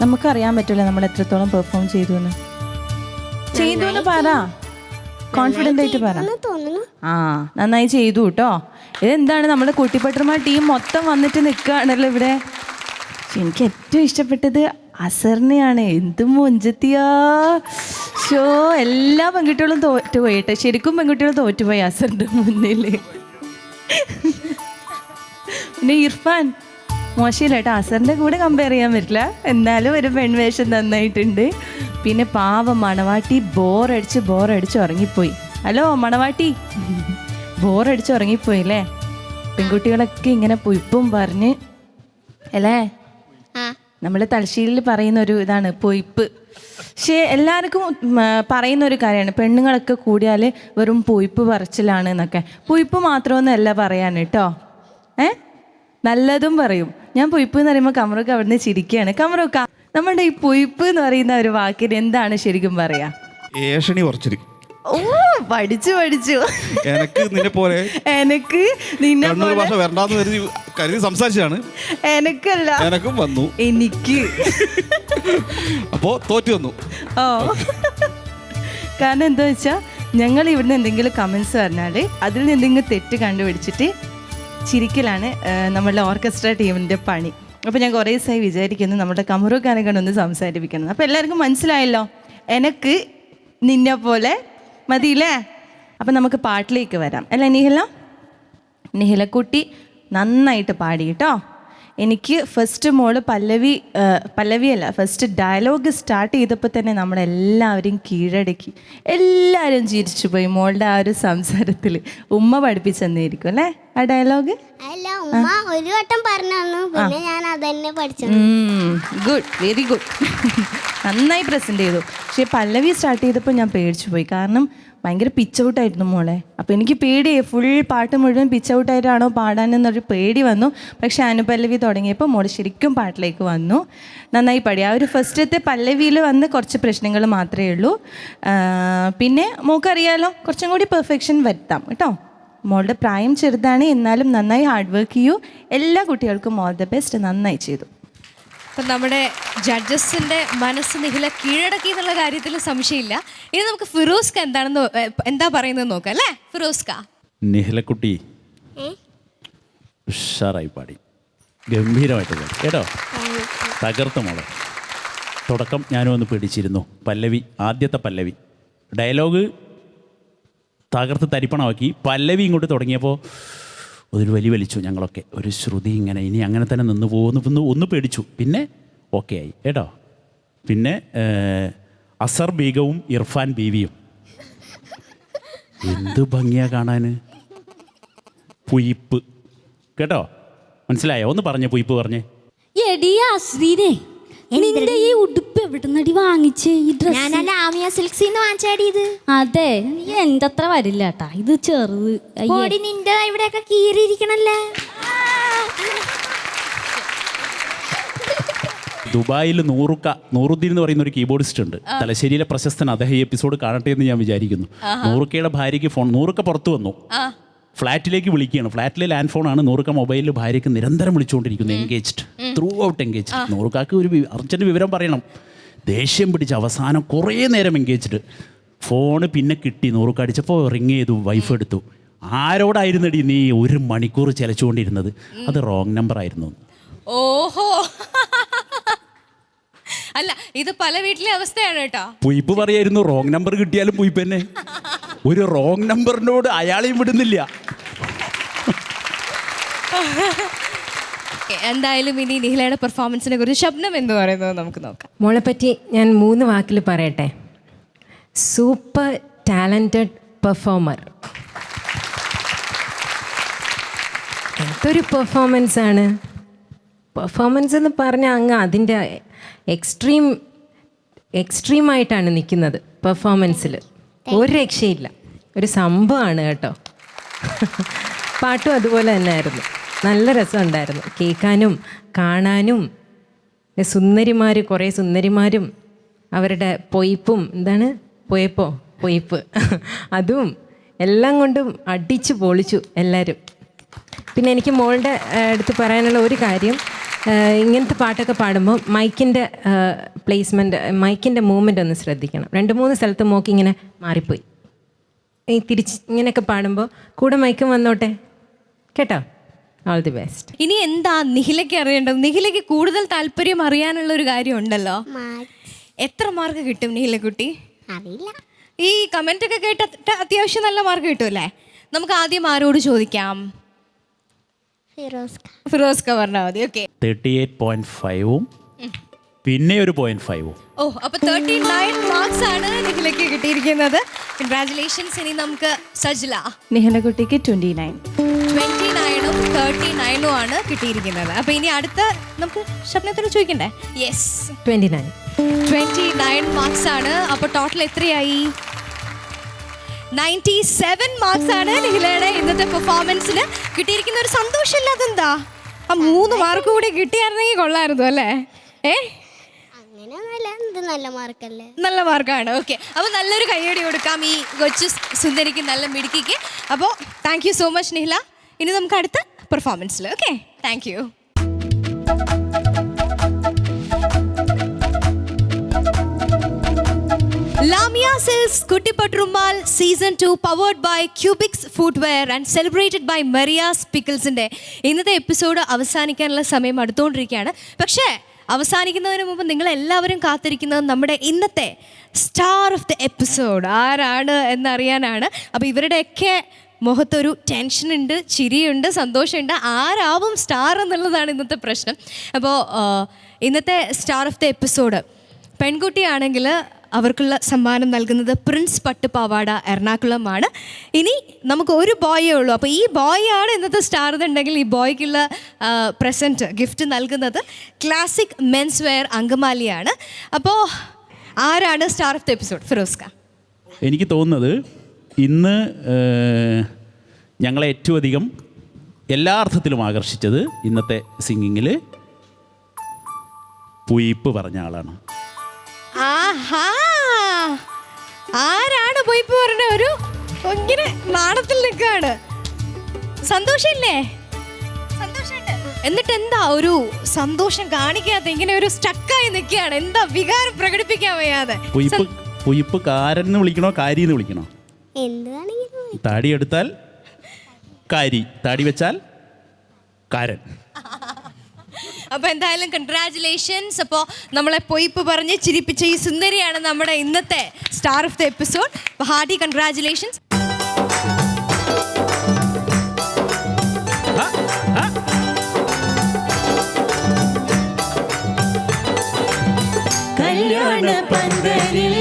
നമുക്കറിയാൻ പറ്റില്ല നമ്മൾ എത്രത്തോളം പെർഫോം ചെയ്തു എന്ന്. പറ, കോൺഫിഡന്റ് ആയിട്ട് പറ. തോന്നുന്നു ആ, നന്നായി ചെയ്തു കേട്ടോ. ഇതെന്താണ്, നമ്മുടെ കുട്ടിപ്പട്ടർമാർ ടീം മൊത്തം വന്നിട്ട് നിൽക്കുകയാണല്ലോ ഇവിടെ. എനിക്ക് ഏറ്റവും ഇഷ്ടപ്പെട്ടത് അസറിനെയാണ്. എന്ത് മൊഞ്ചത്തിയാ ഷോ. എല്ലാ പെൺകുട്ടികളും തോറ്റുപോയിട്ടെ, ശരിക്കും പെൺകുട്ടികൾ തോറ്റുപോയി അസറിന്റെ മുന്നിൽ. പിന്നെ ഇർഫാൻ മോശമില്ല കേട്ടോ, അസറിന്റെ കൂടെ കമ്പയർ ചെയ്യാൻ പറ്റില്ല, എന്നാലും ഒരു പെൺവേഷം നന്നായിട്ടുണ്ട്. പിന്നെ പാവം മണവാട്ടി ബോറടിച്ച് ഉറങ്ങിപ്പോയി. ഹലോ മണവാട്ടി, ബോറടിച്ച് ഉറങ്ങിപ്പോയി അല്ലേ? പെൺകുട്ടികളൊക്കെ ഇങ്ങനെ പൊയ്പും പറഞ്ഞ് അല്ലേ? നമ്മൾ തലശ്ശേരിയിൽ പറയുന്ന ഒരു ഇതാണ് പൊയ്പ്പ്. പക്ഷേ എല്ലാവർക്കും പറയുന്ന ഒരു കാര്യമാണ്, പെണ്ണുങ്ങളൊക്കെ കൂടിയാൽ വെറും പൊയ്പ്പ് പറച്ചിലാണ് എന്നൊക്കെ. പൊയ്പ്പ് മാത്രമൊന്നുമല്ല പറയാൻ കേട്ടോ, നല്ലതും പറയും. ഞാൻ പൊയ്പ്പ് എന്ന് പറയുമ്പോൾ കമറൊക്കെ അവിടുന്ന് ചിരിക്കുകയാണ്. കമറൊക്ക, നമ്മുടെ ഈ പൊയ്പ്പ് എന്ന് പറയുന്ന ഒരു വാക്കിന് എന്താണ് ശരിക്കും പറയാ? ഏഷണി കുറച്ചിരി. ഓ, പഠിച്ചു എനക്ക് നിന്നെ പോലെ എനക്ക് നിന്നെ കണ്ണൂർ ഭാഷ വരണ്ടാന്ന് കരുതി സംസാരിച്ചാണ്. എനക്കല്ല, എനക്കും വന്നു, എനിക്ക്. അപ്പോ തോറ്റു വന്നു. ഓ, കാരണം എന്താ വെച്ചാൽ ഞങ്ങൾ ഇവിടുന്ന് എന്തെങ്കിലും കമൻസ് പറഞ്ഞാൽ അതിൽ നിന്ന് എന്തെങ്കിലും തെറ്റ് കണ്ടുപിടിച്ചിട്ട് ചിരിക്കലാണ് നമ്മളുടെ ഓർക്കസ്ട്ര ടീമിൻ്റെ പണി. അപ്പോൾ ഞാൻ കുറേ ദിവസമായി വിചാരിക്കുന്നു നമ്മുടെ കമറുക്കാനെ കൊണ്ടൊന്ന് സംസാരിപ്പിക്കണം. അപ്പോൾ എല്ലാവർക്കും മനസ്സിലായല്ലോ, എനക്ക് നിന്നെ പോലെ മതിയില്ലേ? അപ്പം നമുക്ക് പാട്ടിലേക്ക് വരാം അല്ലേ? നിഹിലക്കുട്ടി നന്നായിട്ട് പാടി കേട്ടോ. എനിക്ക് ഫസ്റ്റ് മോള് പല്ലവിയല്ല ഫസ്റ്റ് ഡയലോഗ് സ്റ്റാർട്ട് ചെയ്തപ്പോൾ തന്നെ നമ്മളെല്ലാവരും കീഴടക്കി, എല്ലാവരും ചിരിച്ചു പോയി മോളുടെ ആ ഒരു സംസാരത്തിൽ. ഉമ്മ പഠിപ്പിച്ചെന്നായിരിക്കും അല്ലേ ആ ഡയലോഗ്? അല്ല, ഉമ്മ ഒരു വട്ടം പറഞ്ഞു തന്നു, പിന്നെ ഞാൻ അതന്നെ പഠിച്ചു. Good, very good. നന്നായി പ്രസൻറ്റ് ചെയ്തു. പക്ഷേ പല്ലവി സ്റ്റാർട്ട് ചെയ്തപ്പോൾ ഞാൻ പേടിച്ചു പോയി, കാരണം ഭയങ്കര പിച്ച് ഔട്ടായിരുന്നു മോളെ. അപ്പോൾ എനിക്ക് പേടിയായി, ഫുൾ പാട്ട് മുഴുവൻ പിച്ച് ഔട്ടായിട്ടാണോ പാടാനെന്നൊരു പേടി വന്നു. പക്ഷേ അനുപല്ലവി തുടങ്ങിയപ്പോൾ മോൾ ശരിക്കും പാട്ടിലേക്ക് വന്നു, നന്നായി പാടി. ആ ഒരു ഫസ്റ്റത്തെ പല്ലവിയിൽ വന്ന് കുറച്ച് പ്രശ്നങ്ങൾ മാത്രമേ ഉള്ളൂ. പിന്നെ മോക്കറിയാലോ, കുറച്ചും കൂടി പെർഫെക്ഷൻ വരുത്താം കേട്ടോ. മോളുടെ പ്രായം ചെറുതാണ്, എന്നാലും നന്നായി ഹാർഡ് വർക്ക് ചെയ്യൂ. എല്ലാ കുട്ടികൾക്കും ഓൾ ദ ബെസ്റ്റ്. നന്നായി ചെയ്തു. അപ്പം നമ്മുടെ ജഡ്ജസിന്റെ മനസ്സ് നിഹില കീഴടക്കി എന്നുള്ള കാര്യത്തിൽ സംശയമില്ല. ഇനി നമുക്ക് ഫിറോസ്ക എന്താ പറയുന്നത് നോക്കാം അല്ലേ? ഫിറോസ്ക. നിഹിലക്കുട്ടി ഉഷാറായി പാടി, ഗംഭീരമായിട്ട് പാടി കേട്ടോ, തകർത്ത മോളെ. തുടക്കം ഞാനും ഒന്ന് പിടിച്ചിരുന്നു. ആദ്യത്തെ പല്ലവി ഡയലോഗ് തകർത്ത് തരിപ്പണമാക്കി. പല്ലവി ഇങ്ങോട്ട് തുടങ്ങിയപ്പോൾ ഒരു വലിച്ചു ഞങ്ങളൊക്കെ, ഒരു ശ്രുതി ഇങ്ങനെ ഇനി അങ്ങനെ തന്നെ നിന്ന് പോകുന്നു ഒന്ന് പേടിച്ചു. പിന്നെ ഓക്കെ ആയി കേട്ടോ. പിന്നെ അസർ ബീഗവും ഇർഫാൻ ബീവിയും എന്ത് ഭംഗിയാ കാണാൻ. പുയിപ്പ് കേട്ടോ, മനസ്സിലായോ? ഒന്ന് പറഞ്ഞേ, പുയിപ്പ് പറഞ്ഞേ. നിന്റെ ഈ ഉടുപ്പ് എവിടുന്നടി വാങ്ങിച്ചേ? ഈ ഡ്രസ് ആമിയ സിൽക്സിന്ന് വാങ്ങിച്ചാടി ഇത്. അതെ, നീ എൻ്റെ അത്ര വരില്ല കേട്ടാ, ഇത് ചെറുത്. നിന്റെ ഇവിടെയൊക്കെ കീറിയിരിക്കണല്ലേ. ദുബായിൽ നൂറുദ്ദീൻ എന്ന് പറയുന്ന ഒരു കീബോർഡിസ്റ്റ് ഉണ്ട്, തലശ്ശേരിയിലെ പ്രശസ്തൻ. അദ്ദേഹം ഈ എപ്പിസോഡ് കാണട്ടെ എന്ന് ഞാൻ വിചാരിക്കുന്നു. നൂറുക്കയുടെ ഭാര്യയ്ക്ക് ഫോൺ, നൂറുക്ക പുറത്തു വന്നു, ഫ്ലാറ്റിലേക്ക് വിളിക്കുകയാണ്. ഫ്ലാറ്റിലെ ലാൻഡ് ഫോണാണ്. നൂറുക്ക മൊബൈലിൽ ഭാര്യയ്ക്ക് നിരന്തരം വിളിച്ചുകൊണ്ടിരിക്കുന്നു, എൻഗേജ്ഡ്, ത്രൂ ഔട്ട് എൻഗേജ്ഡ്. നൂറുക്കാക്ക് ഒരു അർജൻറ്റ് വിവരം പറയണം. ദേഷ്യം പിടിച്ച് അവസാനം കുറേ നേരം എൻഗേജ്ഡ്. ഫോണ് പിന്നെ കിട്ടി. നൂറുക്ക അടിച്ചപ്പോൾ റിങ് ചെയ്തു, വൈഫ് എടുത്തു. ആരോടായിരുന്നടി നീ 1 മണിക്കൂർ ചിലച്ചുകൊണ്ടിരുന്നത്? അത് റോങ് നമ്പർ ആയിരുന്നു. ഓഹോ, അല്ല ഇത് പല വീട്ടിലെ അവസ്ഥയാണ് കേട്ടോ. പുയിപ്പ് പറയായിരുന്നു, റോങ് നമ്പർ കിട്ടിയാലും പുയിപ്പ് തന്നെ. ഒരു റോങ് നമ്പറിനോട് അയാളെയും വിടുന്നില്ല. എന്തായാലും ഇനി നിഹിലയുടെ പെർഫോമൻസിനെ കുറിച്ച് ശബ്ദം എന്ന് പറയുന്നത് നമുക്ക് നോക്കാം. മോളെ പറ്റി ഞാൻ 3 വാക്കിൽ പറയട്ടെ. Super talented performer. എന്തൊരു പെർഫോമൻസാണ്! പെർഫോമൻസ് എന്ന് പറഞ്ഞാൽ അങ്ങ് അതിൻ്റെ എക്സ്ട്രീമായിട്ടാണ് നിൽക്കുന്നത് പെർഫോമൻസിൽ. ഒരു രക്ഷയില്ല, ഒരു സംഭവമാണ് കേട്ടോ. പാട്ടും അതുപോലെ തന്നെ ആയിരുന്നു, നല്ല രസമുണ്ടായിരുന്നു കേൾക്കാനും കാണാനും. കുറേ സുന്ദരിമാരും അവരുടെ പൊയ്പ്പും, എന്താണ് പൊയ്പ്പ് അതും എല്ലാം കൊണ്ടും അടിച്ചു പൊളിച്ചു എല്ലാവരും. പിന്നെ എനിക്ക് മോളുടെ അടുത്ത് പറയാനുള്ള ഒരു കാര്യം, ഇങ്ങനത്തെ പാട്ടൊക്കെ പാടുമ്പോൾ മൈക്കിൻ്റെ പ്ലേസ്മെൻറ്റ്, മൈക്കിൻ്റെ മൂവ്മെൻ്റ് ഒന്ന് ശ്രദ്ധിക്കണം. 2-3 സ്ഥലത്ത് മോക്ക് ഇങ്ങനെ മാറിപ്പോയി. ഈ തിരിച്ച് ഇങ്ങനെയൊക്കെ പാടുമ്പോൾ കൂടെ മൈക്കും വന്നോട്ടെ കേട്ടോ. All the best. ഇനി എന്താ നിഹിലയ്ക്ക് അറിയേണ്ടത്? നിഹിലയ്ക്ക് കൂടുതൽ താല്പര്യം അറിയാനുള്ള ഒരു കാര്യം ഉണ്ടല്ലോ. എത്ര മാർക്ക് കിട്ടും നിഹിലക്കുട്ടി? അറിയില്ല. ഈ കമന്റ് ഒക്കെ കേട്ടിട്ട് അത്യാവശ്യം നല്ല മാർക്ക് കിട്ടുമല്ലേ? നമുക്ക് ആദ്യം ആരോട് ചോദിക്കാം? ഫിറോസ്ക പറഞ്ഞാൽ മതി. ഓക്കെ, 38.5 പിന്നെ ഒരു 0.5. ഓ, അപ്പൊ 39 മാർക്സ് ആണ് നിഹിലയ്ക്ക് കിട്ടിയിരിക്കുന്നത്. കൺഗ്രാറ്റുലേഷൻസ്. ഇനി നമുക്ക് സജ്ല. നിഹലക്കുട്ടിക്ക് 29. 29ഉം 39ഉം ആണ് കിട്ടിയിരിക്കുന്നത്. അപ്പൊ ഇനി അടുത്ത നമുക്ക് ശബ്ദത്തോട് ചോദിക്കണ്ടേ? യെസ്, 29 മാർക്സ് ആണ്. അപ്പൊ ടോട്ടൽ എത്രയായി? 97 മാർക്സ് ആണ് നിഹിലയുടെ ഇന്നത്തെ പെർഫോമൻസിന് കിട്ടിയിരിക്കുന്ന. ഒരു സന്തോഷമില്ലാതെ എന്താ? ആ 3 മാർക്ക് കൂടി കിട്ടിയായിരുന്നെങ്കിൽ കൊള്ളായിരുന്നു അല്ലേ? നല്ല മാർക്കല്ലേ? നല്ല മാർക്കാണ്. ഓക്കെ, അപ്പോൾ നല്ലൊരു കയ്യടി കൊടുക്കാം ഈ കൊച്ചു സുന്ദരിക്ക്, നല്ല മിടുക്കിക്ക്. അപ്പോൾ thank you so much Nihila. ഇനി നമുക്ക് അടുത്ത പെർഫോമൻസിൽ. Okay, thank you. Lamia Silks Kuttipatrumal Season 2 powered by Cubix Footwear and celebrated by Maria's Picklesന്റെ ഇന്നത്തെ എപ്പിസോഡ് അവസാനിക്കാനുള്ള സമയം അടുത്തുകൊണ്ടിരിക്കുകയാണ്. പക്ഷേ അവസാനിക്കുന്നതിന് മുമ്പ് നിങ്ങളെല്ലാവരും കാത്തിരിക്കുന്നത് നമ്മുടെ ഇന്നത്തെ സ്റ്റാർ ഓഫ് ദ എപ്പിസോഡ് ആരാണ് എന്നറിയാനാണ്. അപ്പോൾ ഇവരുടെയൊക്കെ മുഖത്തൊരു ടെൻഷനുണ്ട്, ചിരിയുണ്ട്, സന്തോഷമുണ്ട്. ആരാവും സ്റ്റാർ എന്നുള്ളതാണ് ഇന്നത്തെ പ്രശ്നം. അപ്പോൾ ഇന്നത്തെ സ്റ്റാർ ഓഫ് ദ എപ്പിസോഡ് പെൺകുട്ടിയാണെങ്കിൽ അവർക്കുള്ള സമ്മാനം നൽകുന്നത് പ്രിൻസ് പട്ടുപാവാട എറണാകുളമാണ്. ഇനി നമുക്ക് ഒരു ബോയേ ഉള്ളൂ. അപ്പോൾ ഈ ബോയ് ആണ് ഇന്നത്തെ സ്റ്റാർ എന്നുണ്ടെങ്കിൽ ഈ ബോയ്ക്കുള്ള പ്രസൻറ്റ് ഗിഫ്റ്റ് നൽകുന്നത് ക്ലാസിക് മെൻസ് വെയർ അങ്കമാലിയാണ്. അപ്പോൾ ആരാണ് സ്റ്റാർ ഓഫ് ദ എപ്പിസോഡ്? ഫിറോസ്ക. എനിക്ക് തോന്നുന്നത് ഇന്ന് ഞങ്ങളെ ഏറ്റവും അധികം എല്ലാ അർത്ഥത്തിലും ആകർഷിച്ചത് ഇന്നത്തെ സിംഗിങ്ങിൽ പുയിപ്പ് പറഞ്ഞ ആളാണ്. ആഹാ, ആരാണ് പോയിപ്പ് പറഞ്ഞ? ഒരു ഇങ്ങനെ നാണത്തിൽ നിൽക്കുകയാണ്. സന്തോഷമില്ലേ? സന്തോഷമുണ്ട്. എന്നിട്ട് എന്താ ഒരു സന്തോഷം കാണിക്കാത്ത, ഇങ്ങനെ ഒരു സ്റ്റക്കായി നിൽക്കുകയാണ്. എന്താ വികാരം പ്രകടിപ്പിക്കാൻ വയ്യാതെ? പുയിപ്പ് കാരൻ എന്ന് വിളിക്കണോ കാരി എന്ന് വിളിക്കണോ? താടി എടുത്താൽ കാരി, താടി വെച്ചാൽ കാരൻ. അപ്പോൾ എന്തായാലും കൺഗ്രാറ്റുലേഷൻസ്. അപ്പോൾ നമ്മളെ പൊയിപ്പ് പറഞ്ഞ് ചിരിപ്പിച്ച ഈ സുന്ദരിയാണ് നമ്മുടെ ഇന്നത്തെ star of the episode. Hearty congratulations. കല്യാണ പന്തലിൽ